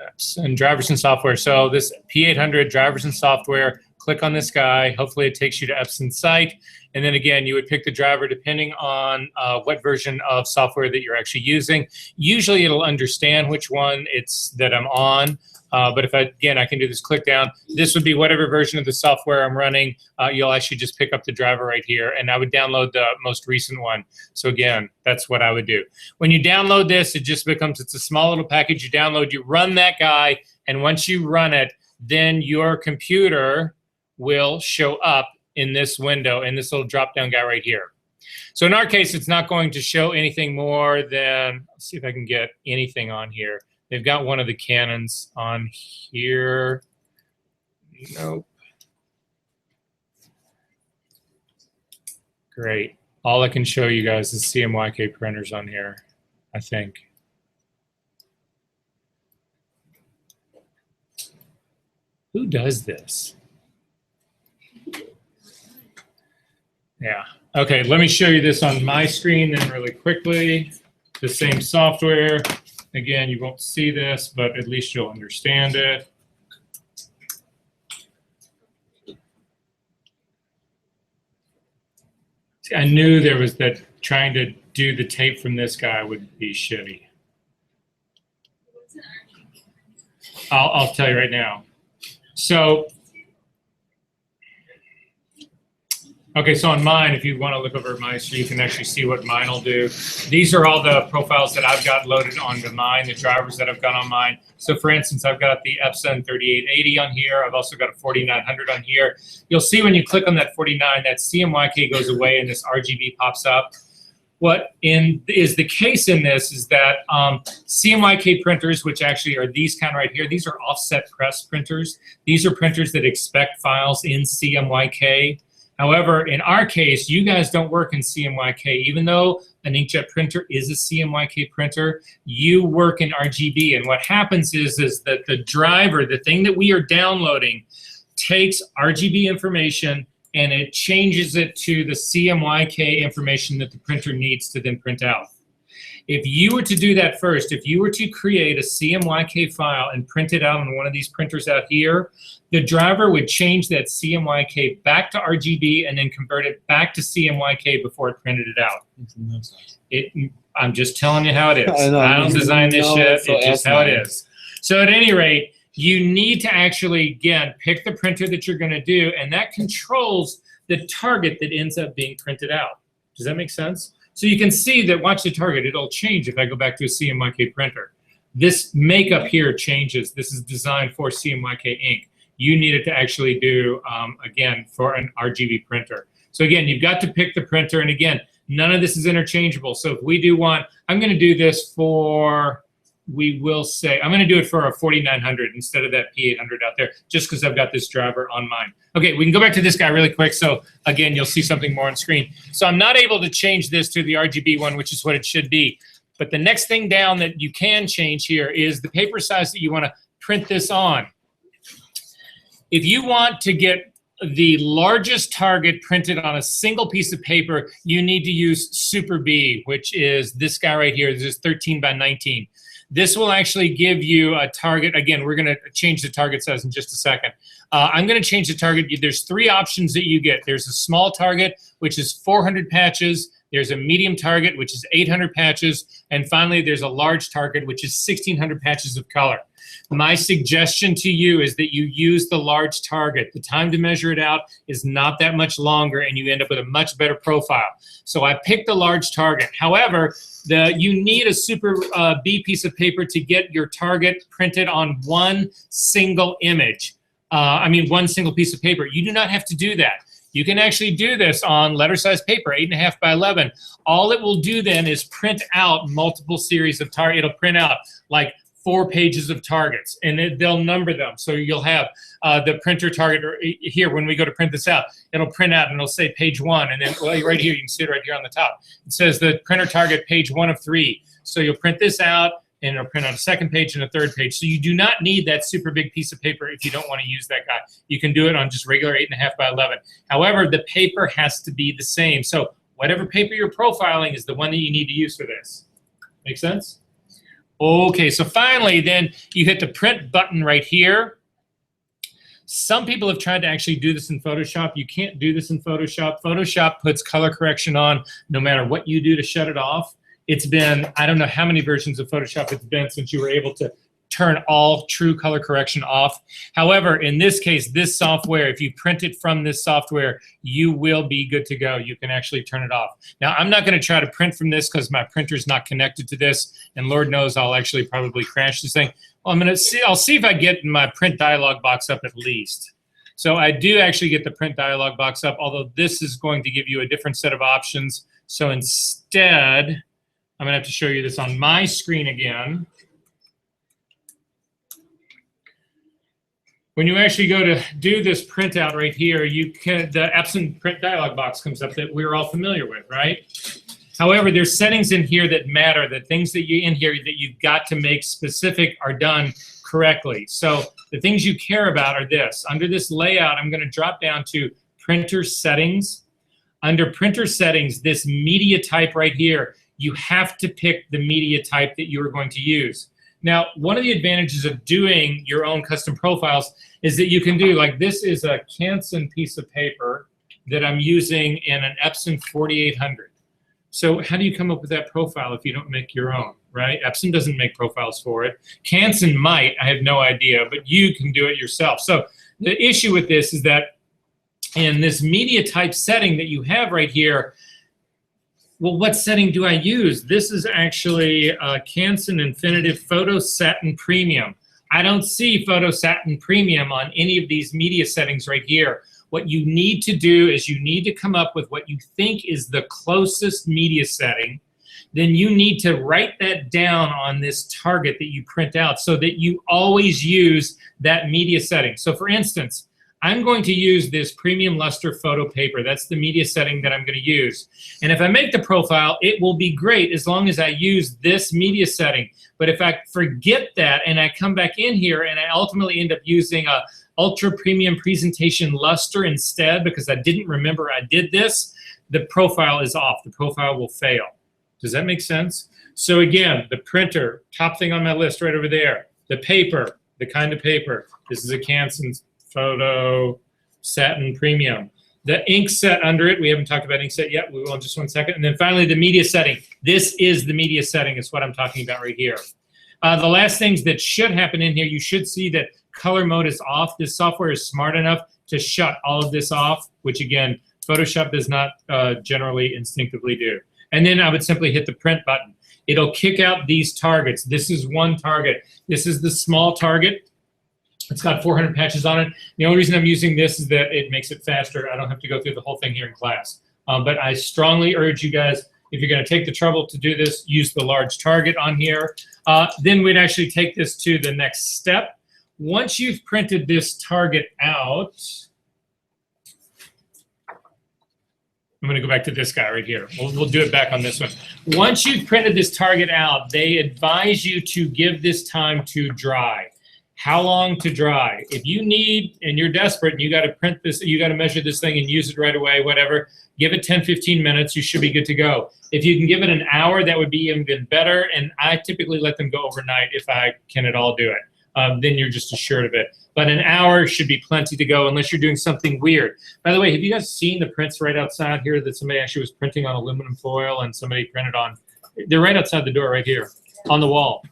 Epson drivers and software. So this P800 drivers and software, click on this guy. Hopefully it takes you to Epson's site. And then again, you would pick the driver depending on what version of software that you're actually using. Usually it'll understand which one it's that I'm on. But if I can do this click down, this would be whatever version of the software I'm running. You'll actually just pick up the driver right here, and I would download the most recent one. So again, that's what I would do. When you download this, it just becomes, it's a small little package you download, you run that guy, and once you run it, then your computer will show up in this window, in this little drop-down guy right here. So in our case, it's not going to show anything more than, let's see if I can get anything on here. They've got one of the Canons on here. Nope. Great. All I can show you guys is CMYK printers on here, I think. Who does this? Yeah. Okay, let me show you this on my screen then really quickly. The same software. Again, you won't see this, but at least you'll understand it. See, I knew there was that trying to do the tape from this guy would be shitty. What's an RGB? I'll tell you right now. So, okay, so on mine, if you want to look over at mine, so you can actually see what mine will do. These are all the profiles that I've got loaded onto mine, the drivers that I've got on mine. So for instance, I've got the Epson 3880 on here. I've also got a 4900 on here. You'll see when you click on that 49, that CMYK goes away and this RGB pops up. What is the case in this is that CMYK printers, which actually are these kind right here, these are offset press printers. These are printers that expect files in CMYK. However, in our case, you guys don't work in CMYK. Even though an inkjet printer is a CMYK printer, you work in RGB. And what happens is that the driver, the thing that we are downloading, takes RGB information and it changes it to the CMYK information that the printer needs to then print out. If you were to do that first, if you were to create a CMYK file and print it out on one of these printers out here, the driver would change that CMYK back to RGB and then convert it back to CMYK before it printed it out. I'm just telling you how it is. I know. I don't design this No, shit. it's so It's just how it asinine. is. So at any rate, you need to actually, again, pick the printer that you're going to do, and that controls the target that ends up being printed out. Does that make sense? So you can see that, watch the target. It'll change if I go back to a CMYK printer. This makeup here changes. This is designed for CMYK ink. You need it to actually do, again, for an RGB printer. So again, you've got to pick the printer, and again, none of this is interchangeable. So if we do want, I'm going to do this for, we will say, I'm going to do it for a 4900 instead of that P800 out there, just because I've got this driver on mine. Okay, we can go back to this guy really quick. So again, you'll see something more on screen. So I'm not able to change this to the RGB one, which is what it should be. But the next thing down that you can change here is the paper size that you want to print this on. If you want to get the largest target printed on a single piece of paper, you need to use Super B, which is this guy right here. This is 13 by 19. This will actually give you a target. Again, we're going to change the target size in just a second. I'm going to change the target. There's three options that you get. There's a small target, which is 400 patches. There's a medium target, which is 800 patches. And finally, there's a large target, which is 1,600 patches of color. My suggestion to you is that you use the large target. The time to measure it out is not that much longer, and you end up with a much better profile. So I picked the large target. However, you need a Super B piece of paper to get your target printed on one single image. One single piece of paper. You do not have to do that. You can actually do this on letter size paper, 8.5 by 11. All it will do then is print out multiple series of targets. It'll print out like 4 pages of targets, and they'll number them. So you'll have the printer target here. When we go to print this out, it'll print out and it'll say page 1, and then right here, you can see it right here on the top. It says the printer target page 1 of 3. So you'll print this out, and it'll print out a second page and a third page. So you do not need that super big piece of paper if you don't want to use that guy. You can do it on just regular 8.5 by 11. However, the paper has to be the same. So whatever paper you're profiling is the one that you need to use for this. Make sense? Okay, so finally, then you hit the print button right here. Some people have tried to actually do this in Photoshop. You can't do this in Photoshop. Photoshop puts color correction on no matter what you do to shut it off. It's been, I don't know how many versions of Photoshop it's been since you were able to turn all true color correction off. However, in this case, this software, if you print it from this software, you will be good to go. You can actually turn it off. Now, I'm not going to try to print from this because my printer's not connected to this, and Lord knows I'll actually probably crash this thing. Well, I'll see if I get my print dialog box up at least. So I do actually get the print dialog box up, although this is going to give you a different set of options. So instead, I'm going to have to show you this on my screen again. When you actually go to do this printout right here, you can, the Epson print dialog box comes up that we're all familiar with, right? However, there's settings in here that matter, the things that you in here that you've got to make specific are done correctly. So the things you care about are this. Under this layout, I'm going to drop down to printer settings. Under printer settings, this media type right here, you have to pick the media type that you are going to use. Now, one of the advantages of doing your own custom profiles is that you can do, like this is a Canson piece of paper that I'm using in an Epson 4800. So how do you come up with that profile if you don't make your own, right? Epson doesn't make profiles for it. Canson might, I have no idea, but you can do it yourself. So the issue with this is that in this media type setting that you have right here, well, what setting do I use? This is actually Canson Infinitive Photo Satin Premium. I don't see Photo Satin Premium on any of these media settings right here. What you need to do is you need to come up with what you think is the closest media setting. Then you need to write that down on this target that you print out so that you always use that media setting. So for instance, I'm going to use this Premium Luster photo paper. That's the media setting that I'm going to use. And if I make the profile, it will be great as long as I use this media setting. But if I forget that and I come back in here and I ultimately end up using a Ultra Premium Presentation Luster instead because I didn't remember I did this, the profile is off. The profile will fail. Does that make sense? So again, the printer, top thing on my list right over there. The paper, the kind of paper. This is a Canson Photo Satin Premium. The ink set under it, we haven't talked about ink set yet. We will in just 1 second. And then finally, the media setting. This is the media setting. Is what I'm talking about right here. The last things that should happen in here, you should see that color mode is off. This software is smart enough to shut all of this off, which again, Photoshop does not generally instinctively do. And then I would simply hit the print button. It'll kick out these targets. This is one target. This is the small target. It's got 400 patches on it. The only reason I'm using this is that it makes it faster. I don't have to go through the whole thing here in class. But I strongly urge you guys, if you're going to take the trouble to do this, use the large target on here. Then we'd actually take this to the next step. Once you've printed this target out, I'm going to go back to this guy right here. We'll do it back on this one. Once you've printed this target out, they advise you to give this time to dry. How long to dry? If you need, and you're desperate, and you got to print this, you got to measure this thing and use it right away, whatever, give it 10, 15 minutes, you should be good to go. If you can give it an hour, that would be even better, and I typically let them go overnight if I can at all do it. Then you're just assured of it. But an hour should be plenty to go unless you're doing something weird. By the way, have you guys seen the prints right outside here that somebody actually was printing on aluminum foil and somebody printed on? They're right outside the door right here on the wall.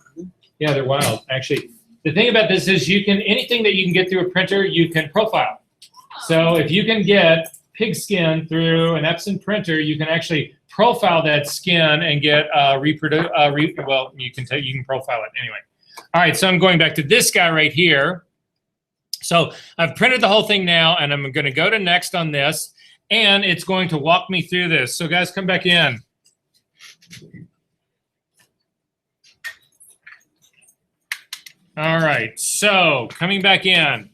Yeah, they're wild. Actually, the thing about this is you can, anything that you can get through a printer, you can profile. So if you can get pigskin through an Epson printer, you can actually profile that skin and get well, you can profile it anyway. All right, so I'm going back to this guy right here. So I've printed the whole thing now, and I'm going to go to next on this, and it's going to walk me through this. So guys, come back in. All right, so coming back in,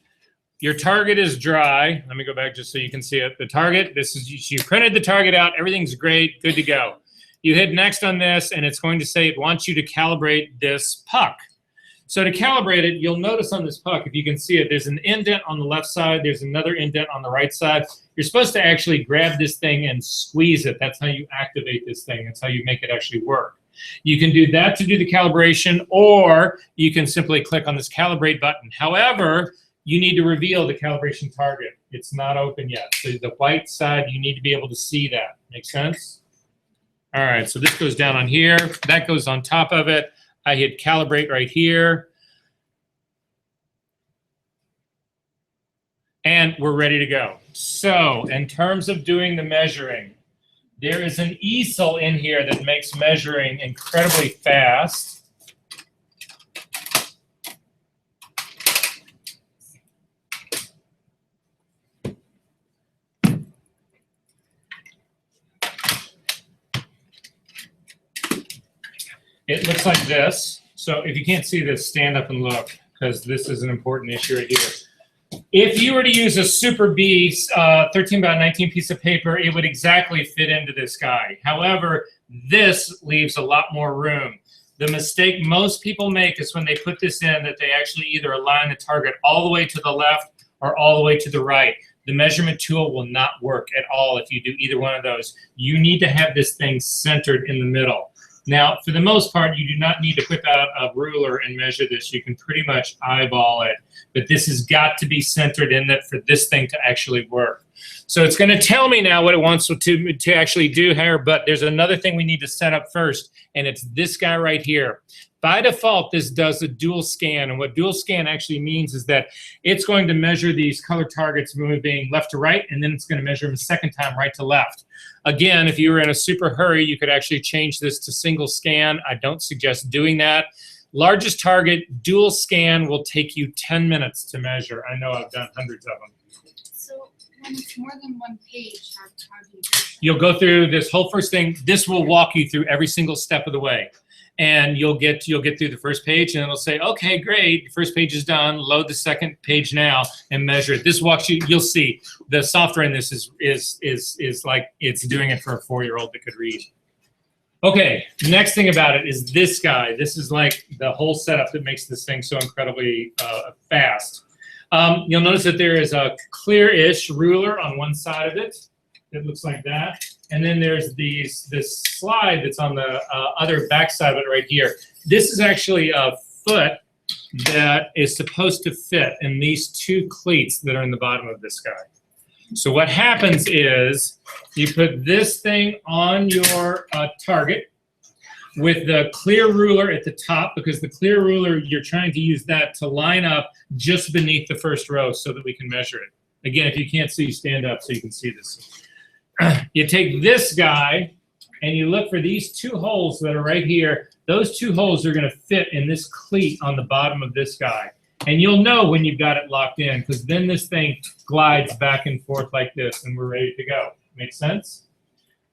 your target is dry. Let me go back just so you can see it. The target, this is, you printed the target out, everything's great, good to go. You hit next on this, and it's going to say it wants you to calibrate this puck. So to calibrate it, you'll notice on this puck, if you can see it, there's an indent on the left side, there's another indent on the right side. You're supposed to actually grab this thing and squeeze it. That's how you activate this thing. That's how you make it actually work. You can do that to do the calibration, or you can simply click on this calibrate button. However, you need to reveal the calibration target. It's not open yet. So the white side, you need to be able to see that. Make sense? All right, so this goes down on here. That goes on top of it. I hit calibrate right here. And we're ready to go. So in terms of doing the measuring, there is an easel in here that makes measuring incredibly fast. It looks like this. So if you can't see this, stand up and look, because this is an important issue right here. If you were to use a Super B 13 by 19 piece of paper, it would exactly fit into this guy. However, this leaves a lot more room. The mistake most people make is when they put this in that they actually either align the target all the way to the left or all the way to the right. The measurement tool will not work at all if you do either one of those. You need to have this thing centered in the middle. Now, for the most part, you do not need to whip out a ruler and measure this. You can pretty much eyeball it. But this has got to be centered in it for this thing to actually work. So it's going to tell me now what it wants to actually do here, but there's another thing we need to set up first, and it's this guy right here. By default, this does a dual scan, and what dual scan actually means is that it's going to measure these color targets moving left to right, and then it's going to measure them a second time right to left. Again, if you were in a super hurry, you could actually change this to single scan. I don't suggest doing that. Largest target, dual scan will take you 10 minutes to measure. I know I've done hundreds of them. So when it's more than one page, how do you do that? You'll go through this whole first thing. This will walk you through every single step of the way. And you'll get through the first page, and it'll say, okay, great, the first page is done. Load the second page now and measure it. This walks you. You'll see the software in this is like it's doing it for a 4-year-old that could read. Okay, next thing about it is this guy. This is like the whole setup that makes this thing so incredibly fast. You'll notice that there is a clear-ish ruler on one side of it. It looks like that. and then there's this slide that's on the other backside of it right here. This is actually a foot that is supposed to fit in these two cleats that are in the bottom of this guy. So what happens is you put this thing on your target with the clear ruler at the top, because the clear ruler, you're trying to use that to line up just beneath the first row so that we can measure it. Again, if you can't see, stand up so you can see this. You take this guy and you look for these two holes that are right here. Those two holes are going to fit in this cleat on the bottom of this guy. And you'll know when you've got it locked in, because then this thing glides back and forth like this and we're ready to go. Make sense?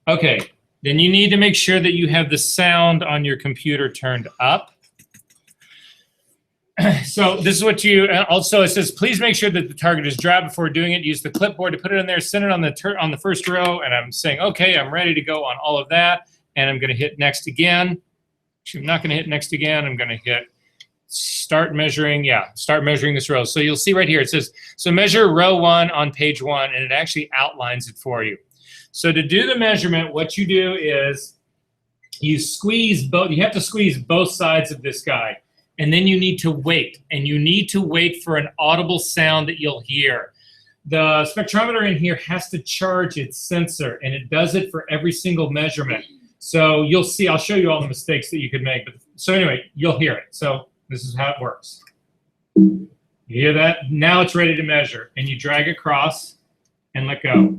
Okay, then you need to make sure that you have the sound on your computer turned up. So this is what you, also it says, please make sure that the target is dry before doing it. Use the clipboard to put it in there, center it on the first row, and I'm saying, okay, I'm ready to go on all of that, and I'm gonna hit next again. Actually, I'm not gonna hit next again, I'm gonna hit start measuring, start measuring this row. So you'll see right here, it says, so measure row 1 on page 1, and it actually outlines it for you. So to do the measurement, what you do is you squeeze both, you have to squeeze both sides of this guy. And then you need to wait, and you need to wait for an audible sound that you'll hear. The spectrometer in here has to charge its sensor, and it does it for every single measurement. So you'll see, I'll show you all the mistakes that you could make. But, so anyway, you'll hear it. So this is how it works. You hear that? Now it's ready to measure, and you drag across and let go.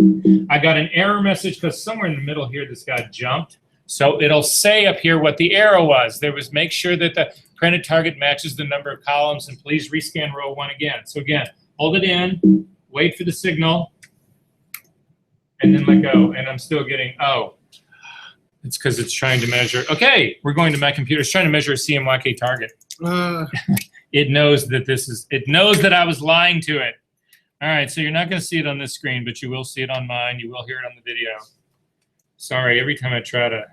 I got an error message because somewhere in the middle here this guy jumped. So it'll say up here what the error was. There was make sure that the printed target matches the number of columns, and please rescan row 1 again. So again, hold it in, wait for the signal, and then let go. And I'm still getting, oh, it's because it's trying to measure. Okay, we're going to my computer. It's trying to measure a CMYK target. It knows that it knows that I was lying to it. All right, so you're not going to see it on this screen, but you will see it on mine. You will hear it on the video. Sorry, every time I try to.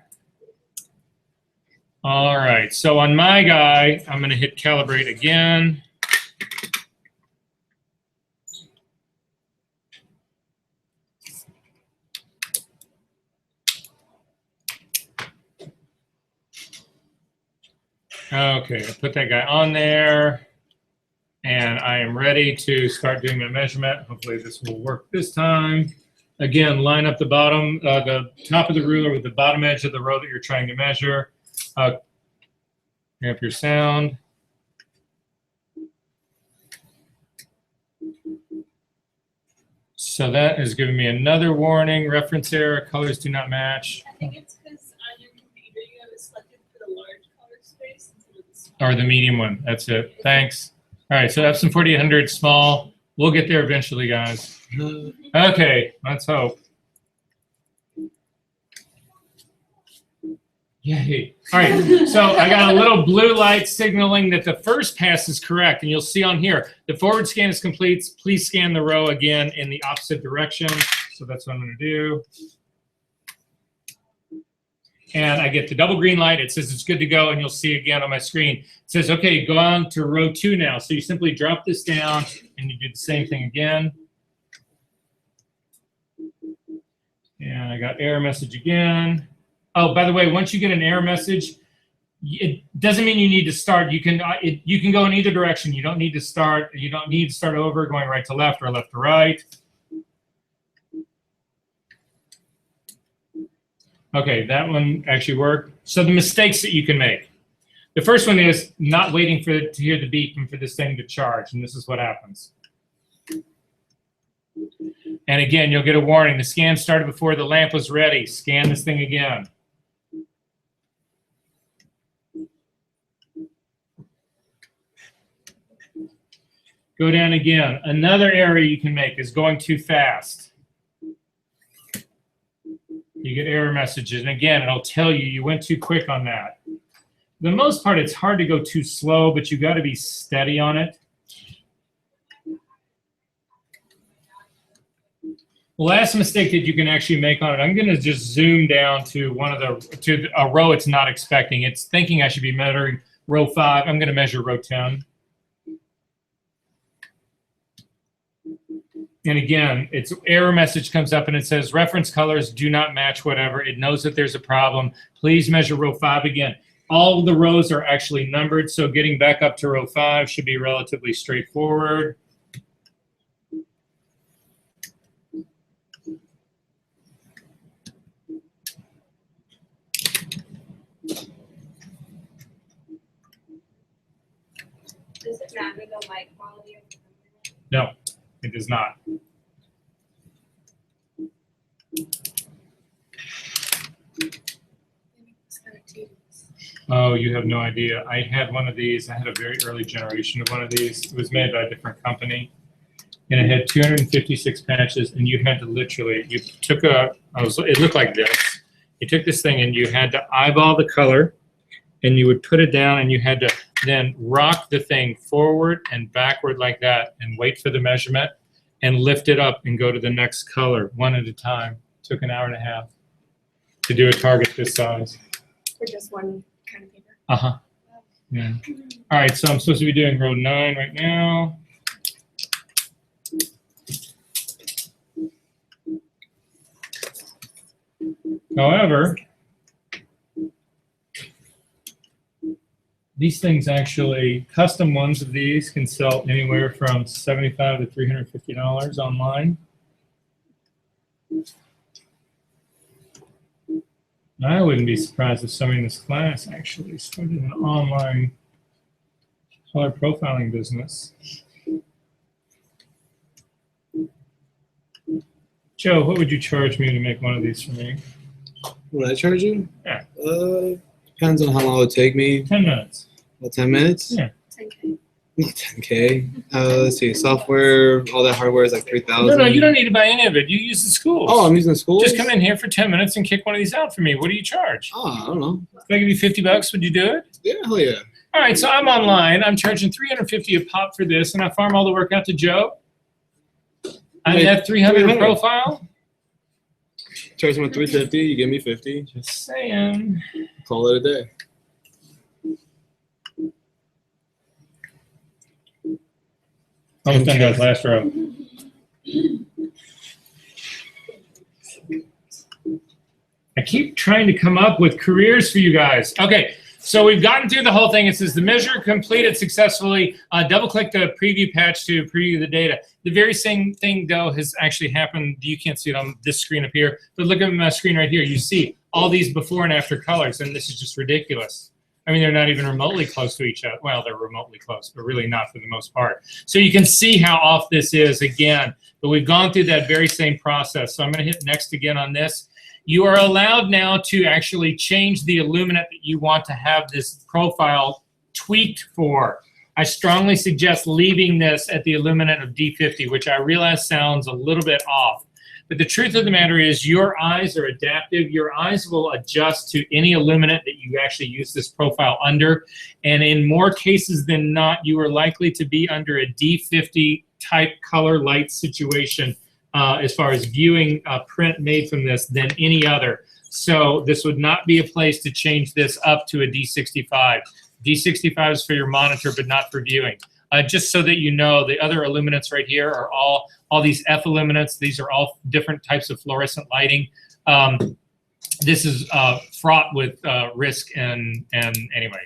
All right, so on my guy, I'm going to hit calibrate again. Okay, I put that guy on there, and I am ready to start doing my measurement. Hopefully this will work this time. Again, line up the bottom, the top of the ruler with the bottom edge of the row that you're trying to measure. Bring up your sound. So that is giving me another warning. Reference error, colors do not match. I think it's because on your computer you have it selected for the large color space instead of the small. Or the medium one, that's it. Thanks. All right, so Epson 4800 small. We'll get there eventually, guys. Okay, let's hope. Yay. All right, so I got a little blue light signaling that the first pass is correct, and you'll see on here, the forward scan is complete. Please scan the row again in the opposite direction. So that's what I'm gonna do. And I get the double green light. It says it's good to go, and you'll see again on my screen. It says, okay, go on to row 2 now. So you simply drop this down, and you do the same thing again. And I got error message again. Oh, by the way, once you get an error message, it doesn't mean you need to start. You can go in either direction. You don't need to start. You don't need to start over going right to left or left to right. Okay, that one actually worked. So the mistakes that you can make. The first one is not waiting for to hear the beep and for this thing to charge, and this is what happens. And again, you'll get a warning. The scan started before the lamp was ready. Scan this thing again. Go down again. Another error you can make is going too fast. You get error messages, and again, it'll tell you you went too quick on that. For the most part, it's hard to go too slow, but you got to be steady on it. Last mistake that you can actually make on it, I'm going to just zoom down to a row it's not expecting. It's thinking I should be measuring row 5. I'm going to measure row 10. And again, its error message comes up and it says reference colors do not match whatever. It knows that there's a problem. Please measure row 5 again. All the rows are actually numbered, so getting back up to row 5 should be relatively straightforward. Does it matter the light quality of the camera? No, it does not. Oh, you have no idea. I had one of these. I had a very early generation of one of these. It was made by a different company. And it had 256 patches, and you had to literally, you took it looked like this. You took this thing and you had to eyeball the color, and you would put it down, and you had to then rock the thing forward and backward like that, and wait for the measurement, and lift it up and go to the next color one at a time. Took an hour and a half to do a target this size. For just one kind of paper? Uh-huh. Yeah. All right, so I'm supposed to be doing row 9 right now. However, these things actually, custom ones of these can sell anywhere from $75 to $350 online. I wouldn't be surprised if somebody in this class actually started an online color profiling business. Joe, what would you charge me to make one of these for me? Would I charge you? Yeah. Depends on how long it would take me. 10 minutes. About 10 minutes? Yeah. 10K. Not 10K. Let's see. Software, all that hardware is like 3,000. No, you don't need to buy any of it. You use the schools. Oh, I'm using the school. Just come in here for 10 minutes and kick one of these out for me. What do you charge? Oh, I don't know. If I give you $50, would you do it? Yeah, hell yeah. All right, so I'm online. I'm charging $350 a pop for this, and I farm all the work out to Joe. I'm Hey, at 300 $300. profile. Charge them at 350. You give me 50. Just saying. Call it a day. Almost done, guys. Last row. I keep trying to come up with careers for you guys. Okay, so we've gotten through the whole thing. It says the measure completed successfully. Double-click the preview patch to preview the data. The very same thing, though, has actually happened. You can't see it on this screen up here, but look at my screen right here. You see all these before and after colors, and this is just ridiculous. I mean, they're not even remotely close to each other. Well, they're remotely close, but really not for the most part. So you can see how off this is again, but we've gone through that very same process. So I'm going to hit next again on this. You are allowed now to actually change the illuminant that you want to have this profile tweaked for. I strongly suggest leaving this at the illuminant of D50, which I realize sounds a little bit off. But the truth of the matter is your eyes are adaptive. Your eyes will adjust to any illuminant that you actually use this profile under. And in more cases than not, you are likely to be under a D50 type color light situation as far as viewing print made from this than any other. So this would not be a place to change this up to a D65. D65 is for your monitor, but not for viewing. Just so that you know, the other illuminants right here are all these F illuminants. These are all different types of fluorescent lighting. This is fraught with risk and anyway.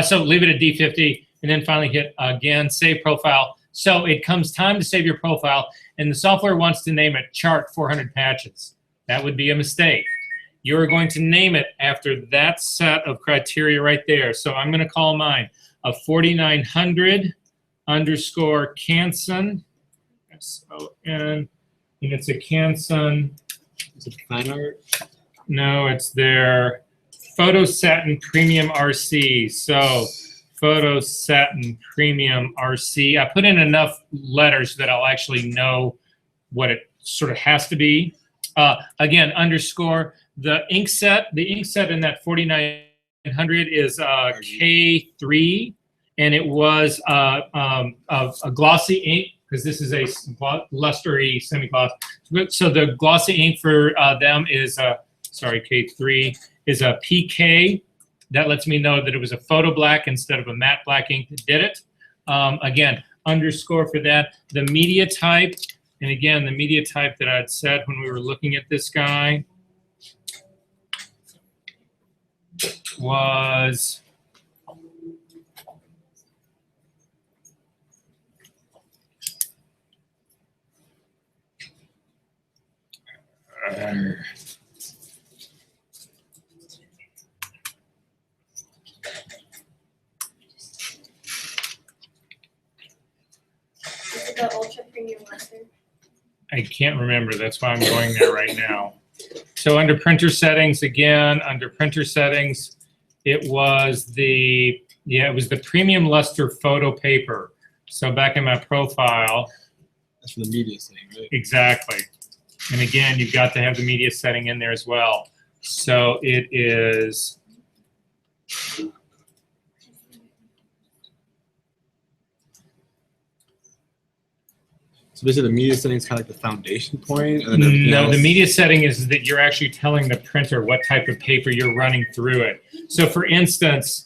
So leave it at D50 and then finally hit again, save profile. So it comes time to save your profile and the software wants to name it chart 400 patches. That would be a mistake. You're going to name it after that set of criteria right there. So I'm gonna call mine a 4900 underscore Canson, S-O-N, and it's a Canson. Is it fine art? No, it's their Photo Satin Premium RC. So Photo Satin Premium RC. I put in enough letters that I'll actually know what it sort of has to be. Again, underscore. The ink set in that 4900 is K3. And it was a glossy ink, because this is a lustery semi-gloss. So the glossy ink for them is, K3, is a PK. That lets me know that it was a photo black instead of a matte black ink that did it. Again, underscore for that. The media type And again, the media type that I'd said when we were looking at this guy was Is it the ultra premium luster? I can't remember. That's why I'm going there right now. So under printer settings, again, under printer settings, it was the premium luster photo paper. So back in my profile, That's for the media setting, right? exactly. And again, you've got to have the media setting in there as well. So it is, So basically, the media setting is kind of like the foundation point, and then everything no, else. the media setting is that you're actually telling the printer what type of paper you're running through it. So for instance,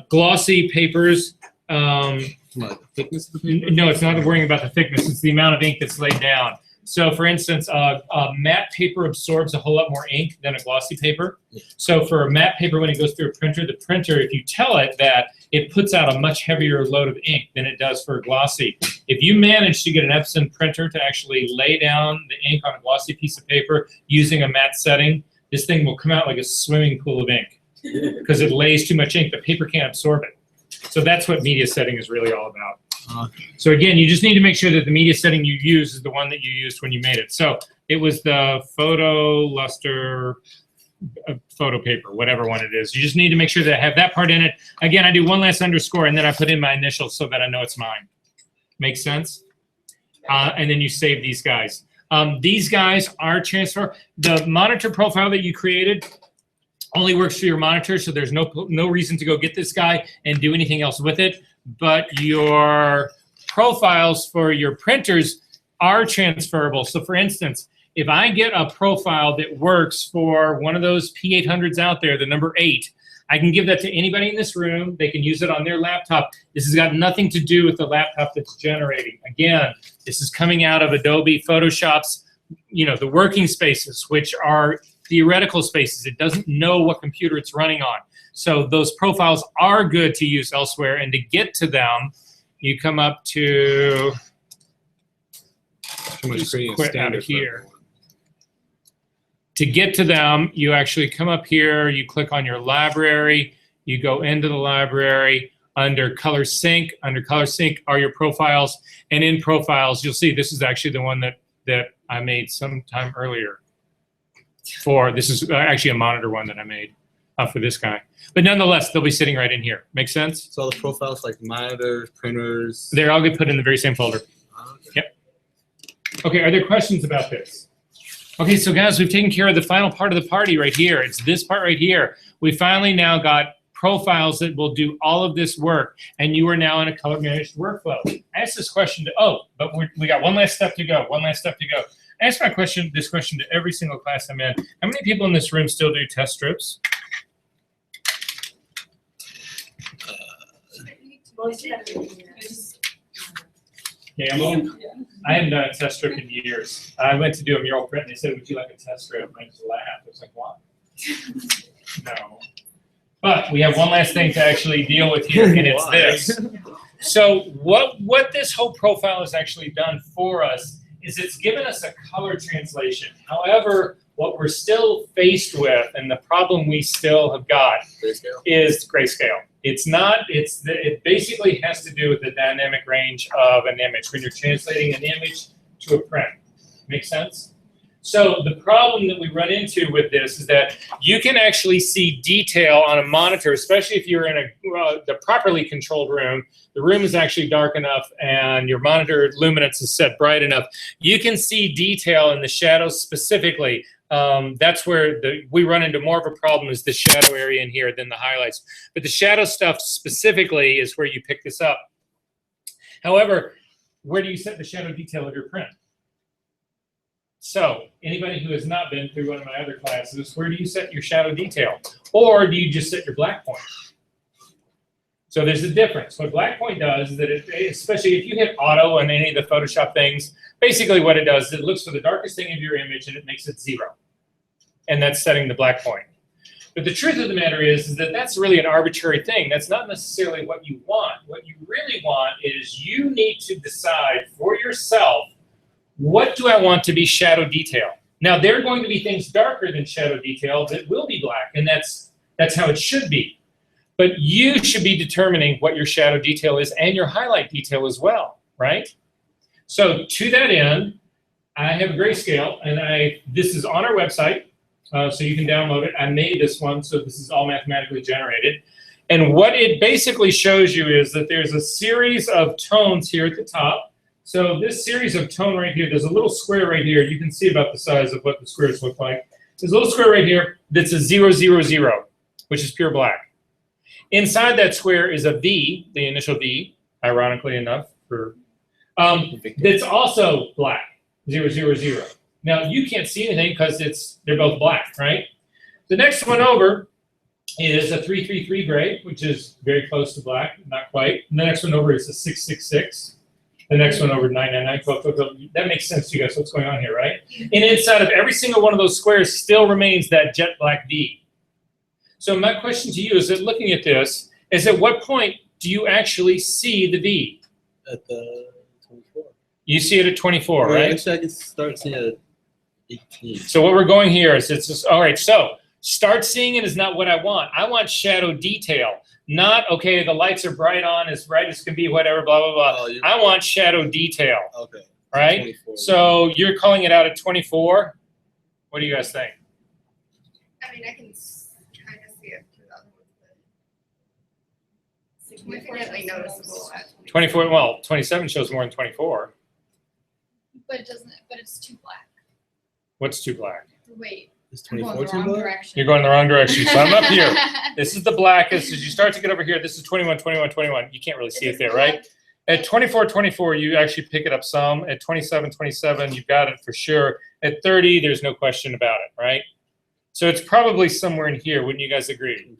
glossy papers, Like the thickness of the paper. no, it's not worrying about the thickness, it's the amount of ink that's laid down. So for instance, a matte paper absorbs a whole lot more ink than a glossy paper. So for a matte paper, when it goes through a printer, the printer, if you tell it that, it puts out a much heavier load of ink than it does for a glossy. If you manage to get an Epson printer to actually lay down the ink on a glossy piece of paper using a matte setting, this thing will come out like a swimming pool of ink because it lays too much ink. The paper can't absorb it. So that's what media setting is really all about. So again, you just need to make sure that the media setting you use is the one that you used when you made it. So it was the photo luster photo paper, whatever one it is. You just need to make sure that I have that part in it. Again, I do one last underscore and then I put in my initials so that I know it's mine. Make sense? And then you save these guys. These guys are transfer. The monitor profile that you created only works for your monitor, so there's no reason to go get this guy and do anything else with it. But your profiles for your printers are transferable. So for instance, if I get a profile that works for one of those P800s out there, the number 8, I can give that to anybody in this room. They can use it on their laptop. This has got nothing to do with the laptop that's generating. Again, this is coming out of Adobe Photoshop's, the working spaces, which are theoretical spaces. It doesn't know what computer it's running on. So those profiles are good to use elsewhere. And to get to them, you come up to, Too much just creating a quit out standard of for here. everyone. To get to them, you actually come up here, you click on your library, you go into the library, under Color Sync. Under Color Sync are your profiles. And in profiles, you'll see this is actually the one that I made sometime earlier. This is actually a monitor one that I made for this guy. But nonetheless, they'll be sitting right in here. Make sense? So all the profiles like monitors, printers. They're all get put in the very same folder. Okay. Yep. Okay, are there questions about this? Okay, so guys, we've taken care of the final part of the party right here. It's this part right here. We finally now got profiles that will do all of this work, and you are now in a color managed workflow. I asked this question but we got one last step to go, I ask this question to every single class I'm in. How many people in this room still do test strips? Most of them. Yeah, I haven't done a test strip in years. I went to do a mural print and they said, would you like a test strip? And I just laughed. I was like, what? No. But we have one last thing to actually deal with here, and it's this. So what this whole profile has actually done for us is it's given us a color translation. However, what we're still faced with, and the problem we still have got, Grayscale? is grayscale. It basically has to do with the dynamic range of an image when you're translating an image to a print. Make sense? So the problem that we run into with this is that you can actually see detail on a monitor, especially if you're in the properly controlled room. The room is actually dark enough and your monitor luminance is set bright enough. You can see detail in the shadows specifically. That's where we run into more of a problem is the shadow area in here than the highlights. But the shadow stuff specifically is where you pick this up. However, where do you set the shadow detail of your print? So anybody who has not been through one of my other classes, where do you set your shadow detail? Or do you just set your black point? So there's a difference. What black point does is that especially if you hit auto on any of the Photoshop things, basically what it does is it looks for the darkest thing of your image and it makes it 0. And that's setting the black point. But the truth of the matter is that that's really an arbitrary thing. That's not necessarily what you want. What you really want is you need to decide for yourself, what do I want to be shadow detail? Now, there are going to be things darker than shadow detail that will be black, and that's how it should be. But you should be determining what your shadow detail is and your highlight detail as well, right? So to that end, I have a grayscale, and this is on our website. So you can download it. I made this one, so this is all mathematically generated. And what it basically shows you is that there's a series of tones here at the top. So this series of tone right here, there's a little square right here. You can see about the size of what the squares look like. There's a little square right here that's a 0, 0, 0, which is pure black. Inside that square is a V, the initial V, ironically enough, that's also black, 0, 0, 0. Now, you can't see anything because they're both black, right? The next one over is a 333 gray, which is very close to black, not quite. And the next one over is a 666. The next one over 999, 12, 12, 12. That makes sense to you guys, what's going on here, right? And inside of every single one of those squares still remains that jet black V. So my question to you is that looking at this, is at what point do you actually see the V? At the 24. You see it at 24, right? Actually, I can start seeing it at 18. So what we're going here is it's just, all right, so start seeing it is not what I want. I want shadow detail, not, okay, the lights are bright on, as bright as can be, whatever, blah, blah, blah. Oh, I want shadow detail, okay. right? 24. So you're calling it out at 24. What do you guys think? I mean, I can kind of see it through the other one, but significantly noticeable at 24, well, 27 shows more than 24. But it doesn't, but it's too black. What's too black? Wait, Is I'm going 24 the too wrong black? direction. You're going the wrong direction. So I'm up here. This is the blackest. As you start to get over here, this is 21, 21, 21. You can't really see it there, right? At 24, 24, you actually pick it up some. At 27, 27, you've got it for sure. At 30, there's no question about it, right? So it's probably somewhere in here. Wouldn't you guys agree?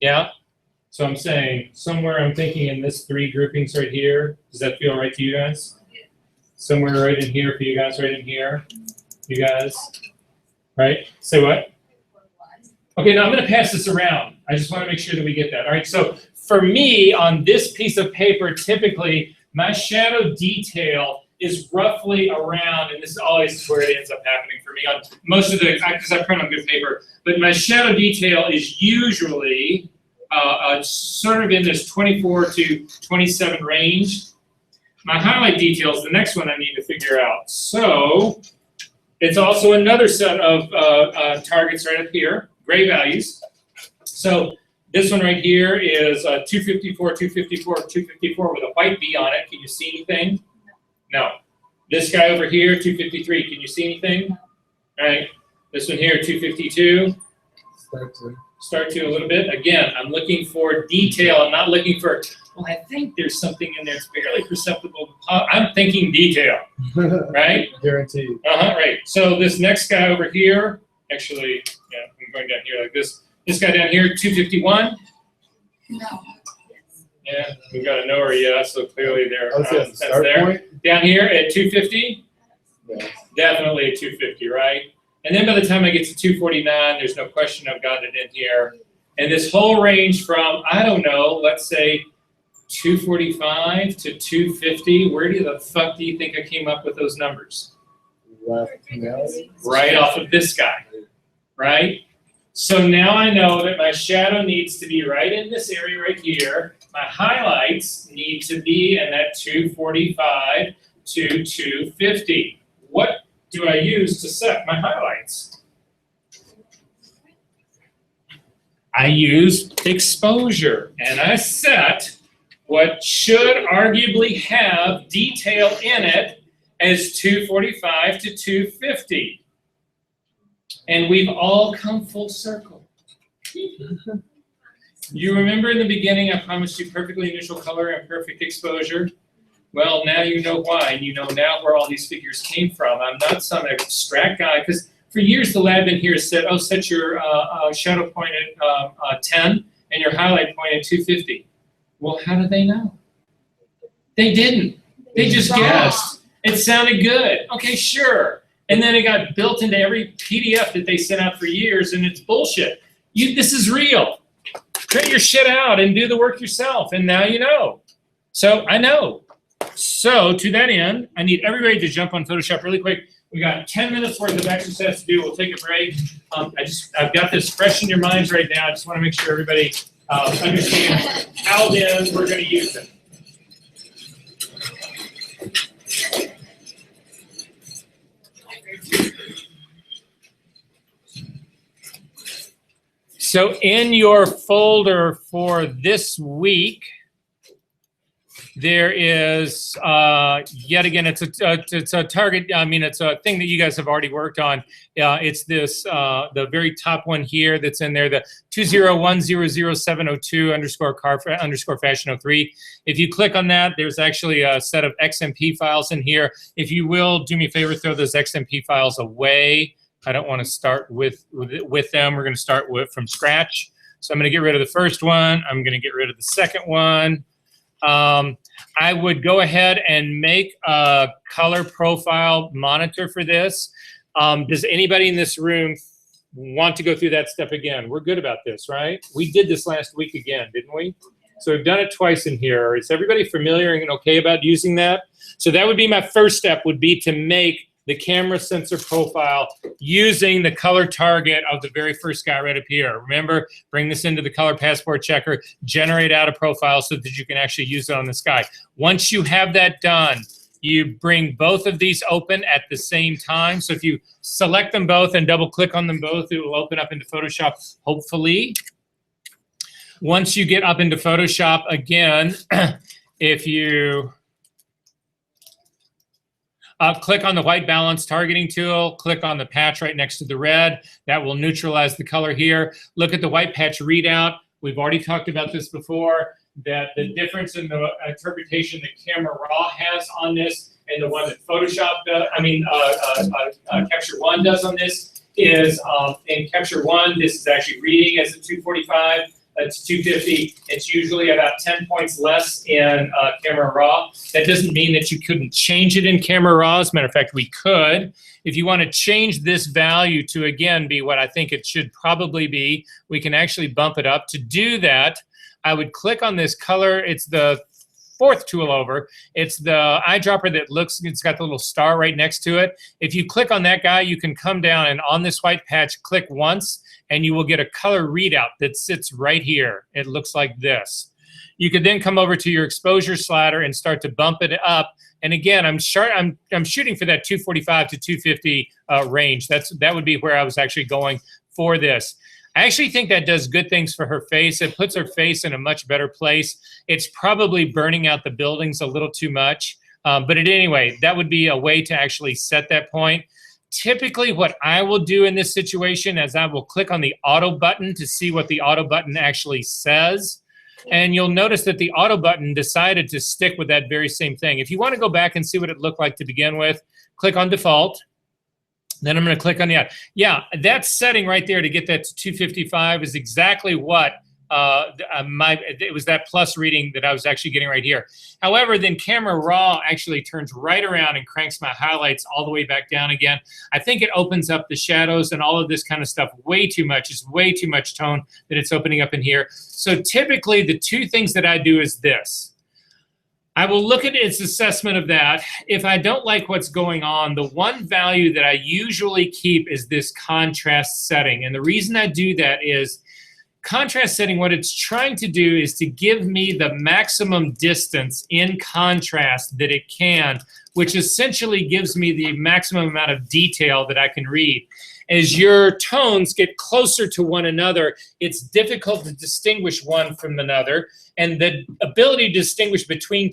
Yeah? So I'm saying somewhere I'm thinking in this 3 groupings right here. Does that feel right to you guys? Somewhere right in here for you guys, right in here. You guys, right? Say what? Okay, now I'm going to pass this around. I just want to make sure that we get that. All right, so for me, on this piece of paper, typically, my shadow detail is roughly around, and this is always where it ends up happening for me, on most of the, because I print on good paper, but my shadow detail is usually sort of in this 24 to 27 range. My highlight detail is the next one I need to figure out. So it's also another set of targets right up here, gray values. So this one right here is 254, 254, 254 with a white V on it. Can you see anything? No. This guy over here, 253. Can you see anything? All right. This one here, 252. Start to a little bit. Again, I'm looking for detail. I'm not looking for, well, I think there's something in there. It's barely perceptible. I'm thinking detail, right? Guaranteed. Right. So this next guy over here, actually, yeah, I'm going down here like this. This guy down here, 251. No. Yeah, we've got a knower, yeah, so clearly there. Oh, so That's start there. point? Down here at 250, Yeah. definitely at 250, right? And then by the time I get to 249, there's no question I've got it in here. And this whole range from, I don't know, let's say 245 to 250, where the fuck do you think I came up with those numbers? Left canality. Right off of this guy, right? So now I know that my shadow needs to be right in this area right here. My highlights need to be in that 245 to 250. What do I use to set my highlights? I use exposure, and I set what should arguably have detail in it as 245 to 250. And we've all come full circle. You remember in the beginning I promised you perfectly neutral color and perfect exposure? Well, now you know why, and you know now where all these figures came from. I'm not some abstract guy, because for years the lab in here said, oh, set your shadow point at 10 and your highlight point at 250. Well, how did they know? They didn't. They just Wrong. guessed. It sounded good. Okay, sure. And then it got built into every PDF that they sent out for years, and it's bullshit. This is real. Print your shit out and do the work yourself, and now you know. So I know. So to that end, I need everybody to jump on Photoshop really quick. We got 10 minutes worth of exercise to do. We'll take a break. I've got this fresh in your minds right now. I just want to make sure everybody understands how then we're going to use it. So in your folder for this week, there is, yet again, it's a target, I mean, it's a thing that you guys have already worked on. It's this, the very top one here that's in there, the 201000702 underscore fashion 03. If you click on that, there's actually a set of XMP files in here. If you will, do me a favor, throw those XMP files away. I don't want to start with them. We're going to start from scratch. So I'm going to get rid of the first one. I'm going to get rid of the second one. I would go ahead and make a color profile monitor for this. Does anybody in this room want to go through that step again? We're good about this, right? We did this last week again, didn't we? So we've done it twice in here. Is everybody familiar and okay about using that? So that would be my first step, would be to make the camera sensor profile using the color target of the very first guy right up here. Remember, bring this into the color passport checker, generate out a profile so that you can actually use it on this guy. Once you have that done, you bring both of these open at the same time. So if you select them both and double click on them both, it will open up into Photoshop, hopefully. Once you get up into Photoshop again, if you click on the white balance targeting tool, click on the patch right next to the red. That will neutralize the color here. Look at the white patch readout. We've already talked about this before, that the difference in the interpretation that Camera Raw has on this and the one that Photoshop does, Capture One does on this is, in Capture One, this is actually reading as a 245. It's 250. It's usually about 10 points less in Camera Raw. That doesn't mean that you couldn't change it in Camera Raw. As a matter of fact, we could. If you want to change this value to, again, be what I think it should probably be, we can actually bump it up. To do that, I would click on this color. It's the fourth tool over. It's the eyedropper that looks, it's got the little star right next to it. If you click on that guy, you can come down and on this white patch, click once, and you will get a color readout that sits right here. It looks like this. You could then come over to your exposure slider and start to bump it up. And again, I'm shooting for that 245 to 250 range. That would be where I was actually going for this. I actually think that does good things for her face. It puts her face in a much better place. It's probably burning out the buildings a little too much. But anyway, that would be a way to actually set that point. Typically, what I will do in this situation is I will click on the auto button to see what the auto button actually says. And you'll notice that the auto button decided to stick with that very same thing. If you want to go back and see what it looked like to begin with, click on default. Then I'm going to click on the, yeah, that setting right there to get that to 255 is exactly what it was that plus reading that I was actually getting right here. However, then Camera Raw actually turns right around and cranks my highlights all the way back down again. I think it opens up the shadows and all of this kind of stuff way too much. It's way too much tone that it's opening up in here. So typically the two things that I do is this. I will look at its assessment of that. If I don't like what's going on, the one value that I usually keep is this contrast setting. And the reason I do that is contrast setting, what it's trying to do is to give me the maximum distance in contrast that it can, which essentially gives me the maximum amount of detail that I can read. As your tones get closer to one another, it's difficult to distinguish one from another. And the ability to distinguish between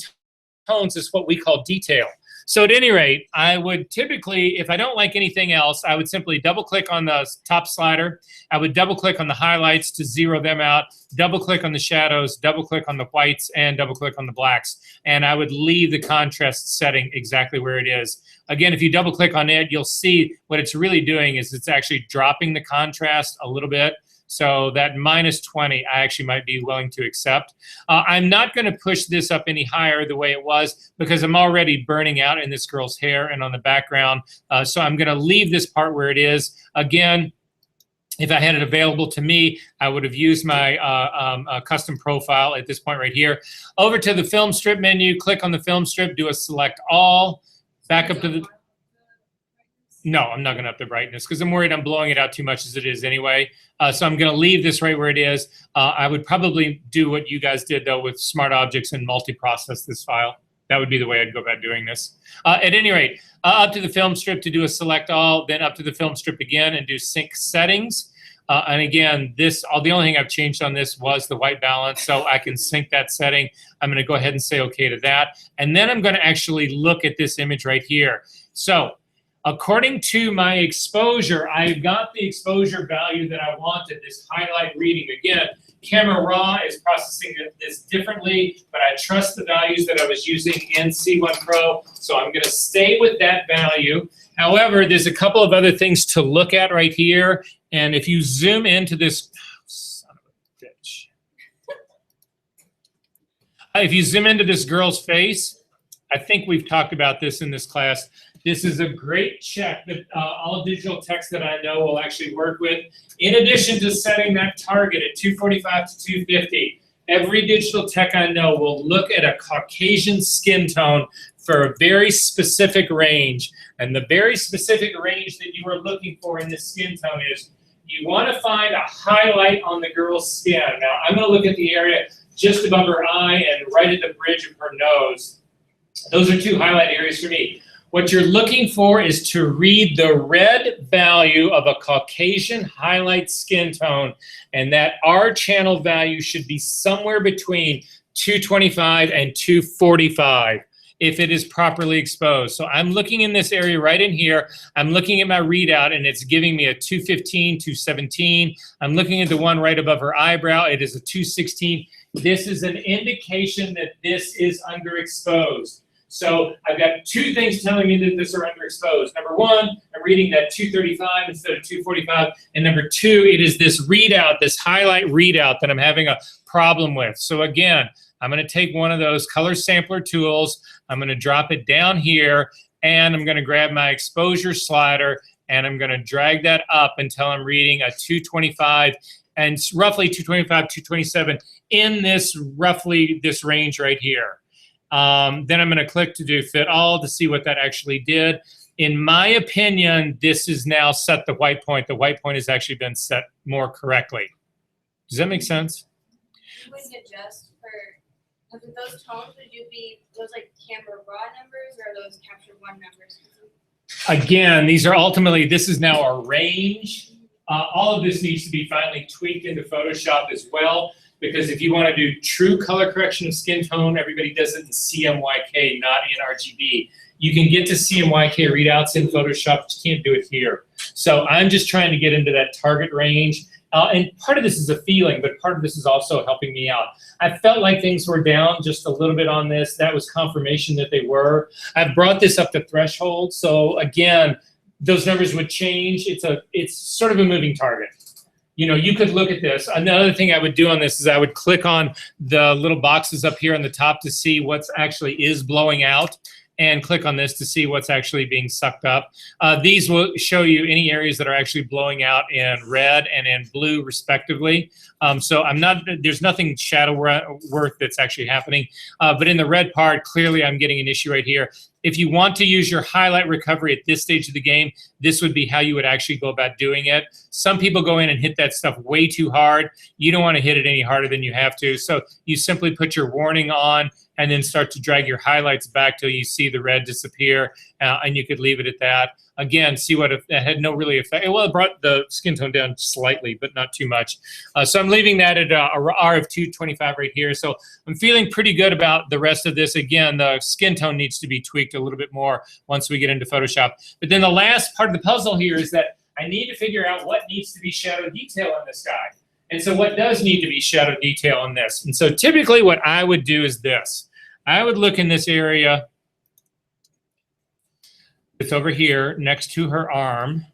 tones is what we call detail. So at any rate, I would typically, if I don't like anything else, I would simply double click on the top slider. I would double click on the highlights to zero them out, double click on the shadows, double click on the whites, and double click on the blacks. And I would leave the contrast setting exactly where it is. Again, if you double click on it, you'll see what it's really doing is it's actually dropping the contrast a little bit. So that -20, I actually might be willing to accept. I'm not going to push this up any higher the way it was because I'm already burning out in this girl's hair and on the background. So I'm going to leave this part where it is. Again, if I had it available to me, I would have used my custom profile at this point right here. Over to the film strip menu, click on the film strip, do a select all, back up to the, no, I'm not gonna up the brightness because I'm worried I'm blowing it out too much as it is anyway. So I'm gonna leave this right where it is. I would probably do what you guys did though with Smart Objects and multi-process this file. That would be the way I'd go about doing this. At any rate, up to the film strip to do a select all, then up to the film strip again and do sync settings. And again, the only thing I've changed on this was the white balance, so I can sync that setting. I'm gonna go ahead and say okay to that. And then I'm gonna actually look at this image right here. So according to my exposure, I've got the exposure value that I wanted, this highlight reading. Again, Camera Raw is processing this differently, but I trust the values that I was using in C1 Pro, so I'm gonna stay with that value. However, there's a couple of other things to look at right here, and if you zoom into this, son of a bitch. If you zoom into this girl's face, I think we've talked about this in this class. This is a great check that all digital techs that I know will actually work with. In addition to setting that target at 245 to 250, every digital tech I know will look at a Caucasian skin tone for a very specific range. And the very specific range that you are looking for in this skin tone is you want to find a highlight on the girl's skin. Now, I'm going to look at the area just above her eye and right at the bridge of her nose. Those are two highlight areas for me. What you're looking for is to read the red value of a Caucasian highlight skin tone, and that R channel value should be somewhere between 225 and 245 if it is properly exposed. So I'm looking in this area right in here. I'm looking at my readout, and it's giving me a 215, 217. I'm looking at the one right above her eyebrow. It is a 216. This is an indication that this is underexposed. So I've got two things telling me that this are underexposed. Number one, I'm reading that 235 instead of 245. And number two, it is this readout, this highlight readout that I'm having a problem with. So again, I'm going to take one of those color sampler tools. I'm going to drop it down here, and I'm going to grab my exposure slider, and I'm going to drag that up until I'm reading a 225 and roughly 225, 227 in this roughly this range right here. Then I'm going to click to do fit all to see what that actually did. In my opinion, this is now set the white point. The white point has actually been set more correctly. Does that make sense? You wouldn't adjust for, with those tones, would you be, those like Camera Raw numbers or those Capture One numbers? Again, these are ultimately, this is now a range. All of this needs to be finally tweaked into Photoshop as well, because if you want to do true color correction of skin tone, everybody does it in CMYK, not in RGB. You can get to CMYK readouts in Photoshop, but you can't do it here. So I'm just trying to get into that target range. And part of this is a feeling, but part of this is also helping me out. I felt like things were down just a little bit on this. That was confirmation that they were. I've brought this up to threshold. So again, those numbers would change. It's sort of a moving target. You know, you could look at this. Another thing I would do on this is I would click on the little boxes up here on the top to see what's actually is blowing out, and click on this to see what's actually being sucked up. These will show you any areas that are actually blowing out in red and in blue respectively. So there's nothing shadow work that's actually happening. But in the red part, clearly I'm getting an issue right here. If you want to use your highlight recovery at this stage of the game, this would be how you would actually go about doing it. Some people go in and hit that stuff way too hard. You don't want to hit it any harder than you have to. So you simply put your warning on and then start to drag your highlights back till you see the red disappear, and you could leave it at that. Again, see what if that had no really effect. Well, it brought the skin tone down slightly, but not too much. So I'm leaving that at a R of 225 right here. So I'm feeling pretty good about the rest of this. Again, the skin tone needs to be tweaked a little bit more once we get into Photoshop. But then the last part of the puzzle here is that I need to figure out what needs to be shadow detail on this guy. And so what does need to be shadow detail on this? And so typically what I would do is this. I would look in this area. It's over here next to her arm.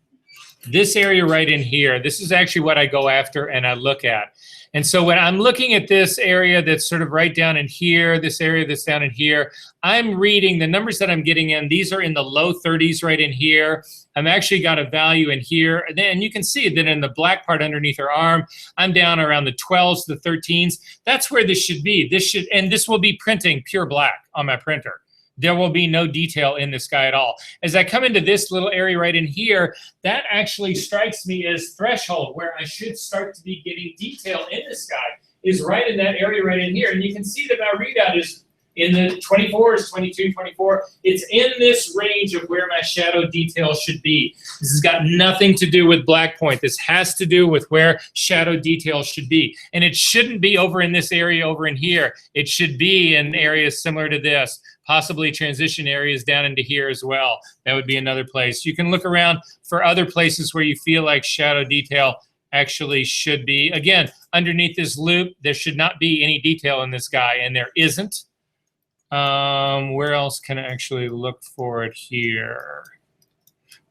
this area right in here, this is actually what I go after and I look at. And so when I'm looking at this area that's sort of right down in here, this area that's down in here, I'm reading the numbers that I'm getting in. These are in the low 30s right in here. I've actually got a value in here. And then you can see that in the black part underneath her arm, I'm down around the 12s, the 13s. That's where this should be. And this will be printing pure black on my printer. There will be no detail in this guy at all. As I come into this little area right in here, that actually strikes me as threshold, where I should start to be getting detail in this guy, is right in that area right in here. And you can see that my readout is in the 24s, 22, 24. It's in this range of where my shadow detail should be. This has got nothing to do with black point. This has to do with where shadow detail should be. And it shouldn't be over in this area over in here. It should be in areas similar to this. Possibly transition areas down into here as well. That would be another place. You can look around for other places where you feel like shadow detail actually should be. Again, underneath this loop, there should not be any detail in this guy, and there isn't. Where else can I actually look for it here?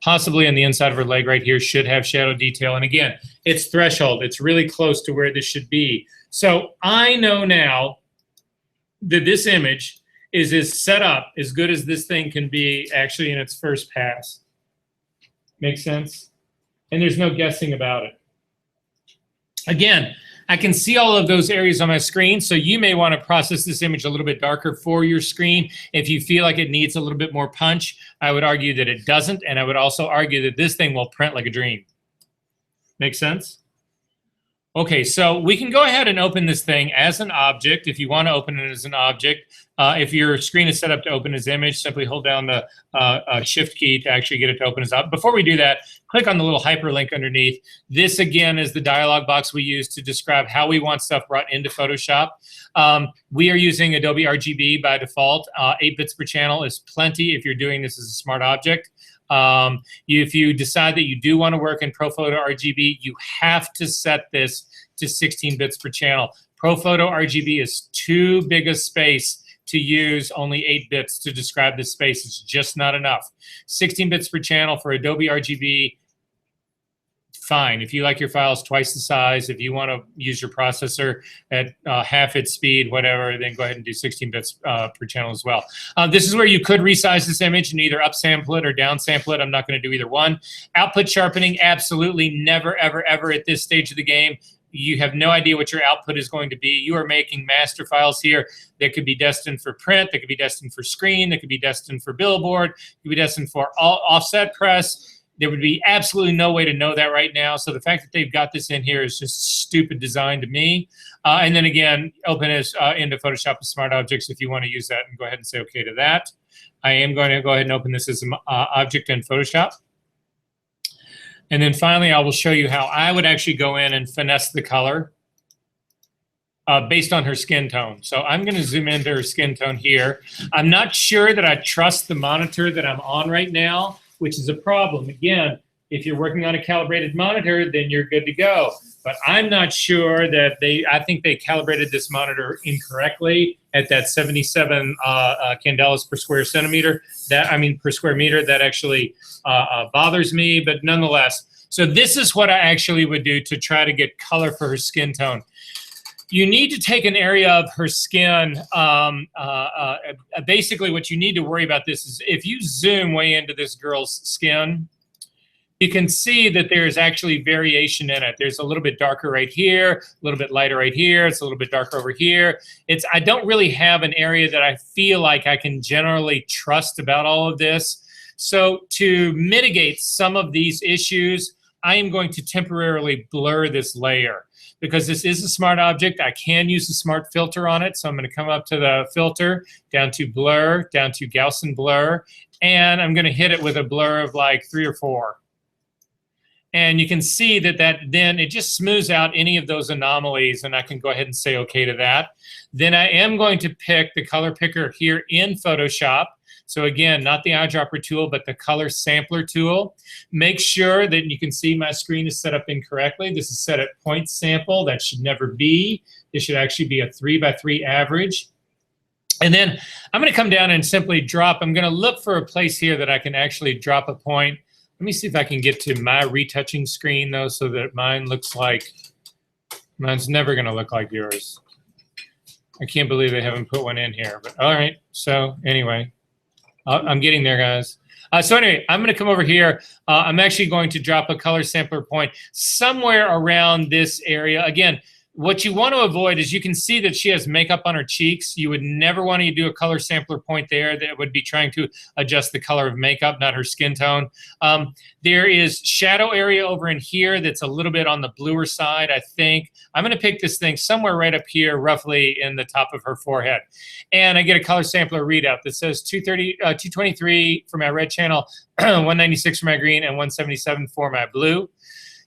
Possibly on the inside of her leg right here should have shadow detail. And again, it's threshold. It's really close to where this should be. So I know now that this image is as set up as good as this thing can be actually in its first pass. Make sense? And there's no guessing about it. Again, I can see all of those areas on my screen, so you may want to process this image a little bit darker for your screen. If you feel like it needs a little bit more punch, I would argue that it doesn't, and I would also argue that this thing will print like a dream. Make sense? Okay, so we can go ahead and open this thing as an object if you want to open it as an object. If your screen is set up to open as image, simply hold down the shift key to actually get it to open as object. Before we do that, click on the little hyperlink underneath. This, again, is the dialog box we use to describe how we want stuff brought into Photoshop. We are using Adobe RGB by default. 8 bits per channel is plenty if you're doing this as a smart object. If you decide that you do want to work in ProPhoto RGB, you have to set this to 16 bits per channel. ProPhoto RGB is too big a space to use only 8 bits to describe this space. It's just not enough. 16 bits per channel for Adobe RGB, fine. If you like your files twice the size, if you want to use your processor at half its speed, whatever, then go ahead and do 16 bits per channel as well. This is where you could resize this image and either upsample it or downsample it. I'm not going to do either one. Output sharpening, absolutely never, ever, ever at this stage of the game. You have no idea what your output is going to be. You are making master files here that could be destined for print, that could be destined for screen, that could be destined for billboard, could be destined for offset press. There would be absolutely no way to know that right now. So the fact that they've got this in here is just stupid design to me. And then again, open as into Photoshop as Smart Objects if you want to use that, and go ahead and say okay to that. I am going to go ahead and open this as an object in Photoshop. And then finally, I will show you how I would actually go in and finesse the color based on her skin tone. So I'm going to zoom into her skin tone here. I'm not sure that I trust the monitor that I'm on right now, which is a problem. Again, if you're working on a calibrated monitor, then you're good to go. But I'm not sure that I think they calibrated this monitor incorrectly at that 77 candelas per square centimeter. Per square meter. That actually bothers me, but nonetheless. So this is what I actually would do to try to get color for her skin tone. You need to take an area of her skin. Basically, what you need to worry about this is if you zoom way into this girl's skin, you can see that there's actually variation in it. There's a little bit darker right here, a little bit lighter right here. It's a little bit darker over here. I don't really have an area that I feel like I can generally trust about all of this. So to mitigate some of these issues, I am going to temporarily blur this layer. Because this is a smart object, I can use a smart filter on it. So I'm going to come up to the filter, down to blur, down to Gaussian blur, and I'm going to hit it with a blur of like 3 or 4. And you can see that then it just smooths out any of those anomalies, and I can go ahead and say okay to that. Then I am going to pick the color picker here in Photoshop. So again, not the eyedropper tool, but the color sampler tool. Make sure that you can see my screen is set up incorrectly. This is set at point sample. That should never be. This should actually be a 3x3 average. And then I'm going to come down and simply drop. I'm going to look for a place here that I can actually drop a point Let me see if I can get to my retouching screen though, so that mine looks like, mine's never gonna look like yours. I can't believe they haven't put one in here, but all right. So anyway, I'm getting there, guys. So anyway, I'm gonna come over here. I'm actually going to drop a color sampler point somewhere around this area. Again, what you want to avoid is, you can see that she has makeup on her cheeks. You would never want to do a color sampler point there. That would be trying to adjust the color of makeup, not her skin tone. There is shadow area over in here that's a little bit on the bluer side, I think. I'm going to pick this thing somewhere right up here, roughly in the top of her forehead. And I get a color sampler readout that says 223 for my red channel, 196 for my green, and 177 for my blue.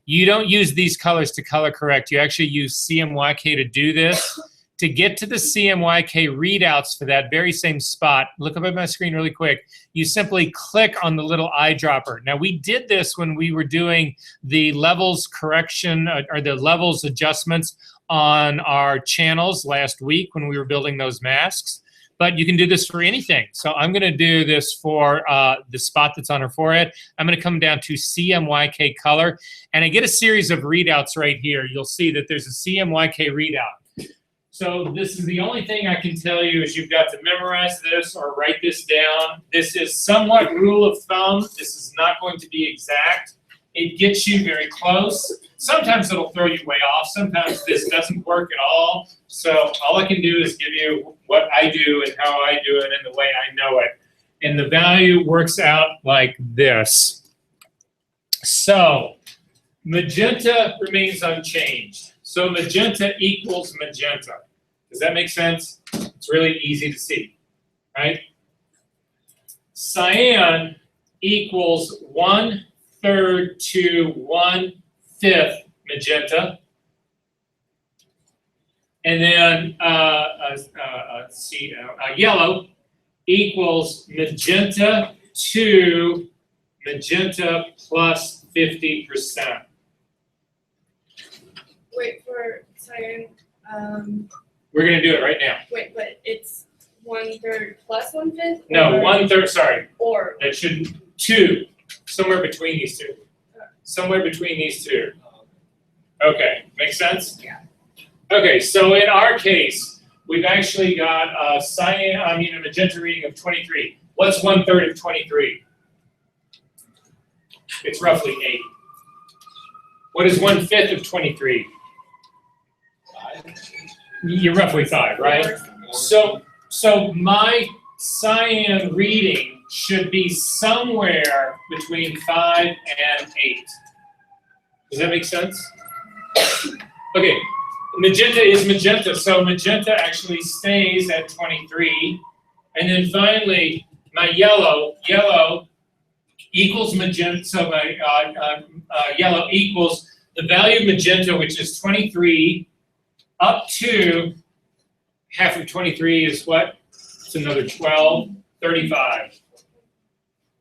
You don't use these colors to color correct. You actually use CMYK to do this. To get to the CMYK readouts for that very same spot, look up at my screen really quick, you simply click on the little eyedropper. Now, we did this when we were doing the levels correction or the levels adjustments on our channels last week when we were building those masks. But you can do this for anything. So I'm going to do this for the spot that's on her forehead. I'm going to come down to CMYK color, and I get a series of readouts right here. You'll see that there's a CMYK readout. So this is the only thing I can tell you is you've got to memorize this or write this down. This is somewhat rule of thumb. This is not going to be exact. It gets you very close. Sometimes it'll throw you way off. Sometimes this doesn't work at all. So all I can do is give you what I do and how I do it and the way I know it. And the value works out like this. So magenta remains unchanged. So magenta equals magenta. Does that make sense? It's really easy to see, right? Cyan equals 1/3 to 1/5 magenta. And then yellow equals magenta to magenta plus 50%. Wait, for cyan, We're going to do it right now. wait, but it's 1/3 plus 1/5? No, 1/3, sorry. Or, That should, two, somewhere between these two. Somewhere between these two. Okay, makes sense? Yeah. Okay, so in our case, we've actually got a magenta reading of 23. What's 1/3 of 23? It's roughly 8. What is 1/5 of 23? You're roughly 5, right? So my cyan reading should be somewhere between 5 and 8. Does that make sense? Okay, magenta is magenta, so magenta actually stays at 23. And then finally, my yellow equals magenta, so my yellow equals the value of magenta, which is 23, up to half of 23 is what? It's another 12, 35.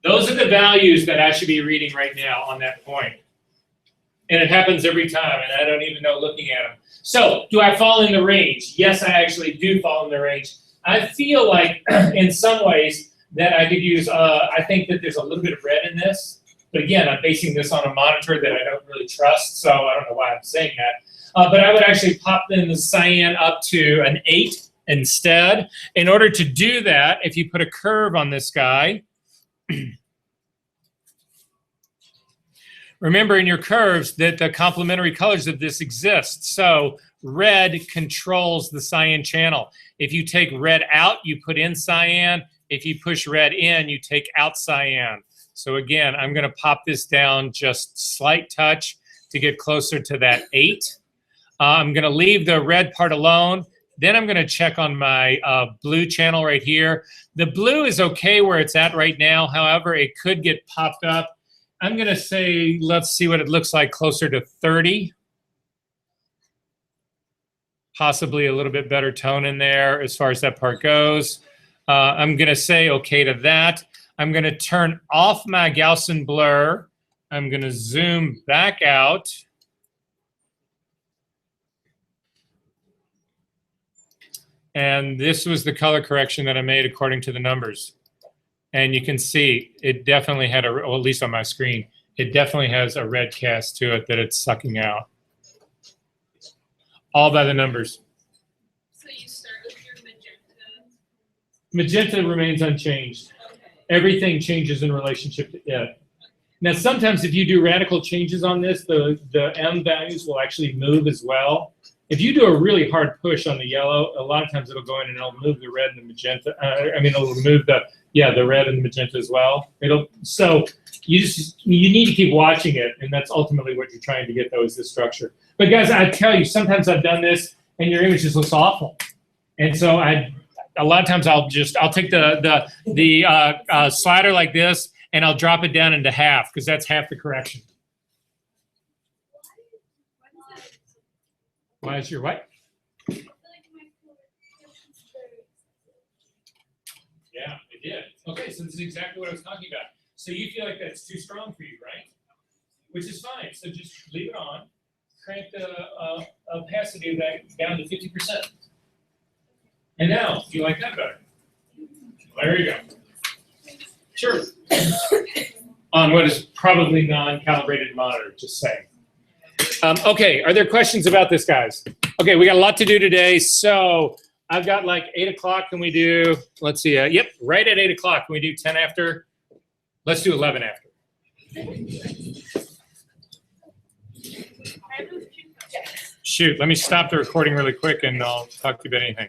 Those are the values that I should be reading right now on that point. And it happens every time, and I don't even know looking at them. So, do I fall in the range? Yes, I actually do fall in the range. I feel like, in some ways, that I could use, I think that there's a little bit of red in this. But again, I'm basing this on a monitor that I don't really trust, so I don't know why I'm saying that. But I would actually pop in the cyan up to an 8 instead. In order to do that, if you put a curve on this guy, remember in your curves that the complementary colors of this exist. So red controls the cyan channel. If you take red out, you put in cyan. If you push red in, you take out cyan. So again, I'm going to pop this down just slight touch to get closer to that 8. I'm going to leave the red part alone. Then I'm going to check on my blue channel right here. The blue is okay where it's at right now. However, it could get popped up. I'm going to say, let's see what it looks like closer to 30. Possibly a little bit better tone in there as far as that part goes. I'm going to say okay to that. I'm going to turn off my Gaussian blur. I'm going to zoom back out. And this was the color correction that I made according to the numbers. And you can see it definitely had a, well, at least on my screen, it definitely has a red cast to it that it's sucking out. All by the numbers. So you start with your magenta. Magenta remains unchanged. Okay. Everything changes in relationship to it. Now, sometimes if you do radical changes on this, the M values will actually move as well. If you do a really hard push on the yellow, a lot of times it'll go in and it'll move the red and the magenta. It'll move the red and the magenta as well. So you need to keep watching it, and that's ultimately what you're trying to get, though, is this structure. But guys, I tell you, sometimes I've done this, and your image just looks awful. And so a lot of times I'll take the slider like this, and I'll drop it down into half, because that's half the correction. Why is your what? Yeah, it did. Okay, so this is exactly what I was talking about. So you feel like that's too strong for you, right? Which is fine. So just leave it on. Crank the opacity of that down to 50%. And now, do you like that better? There you go. Sure. On what is probably non-calibrated monitor, just saying. Okay, are there questions about this, guys? Okay, we got a lot to do today. So I've got like 8 o'clock. Can we do, let's see, yep, right at 8 o'clock. Can we do 10 after? Let's do 11 after. I have those two questions. Shoot, let me stop the recording really quick and I'll talk to you about anything.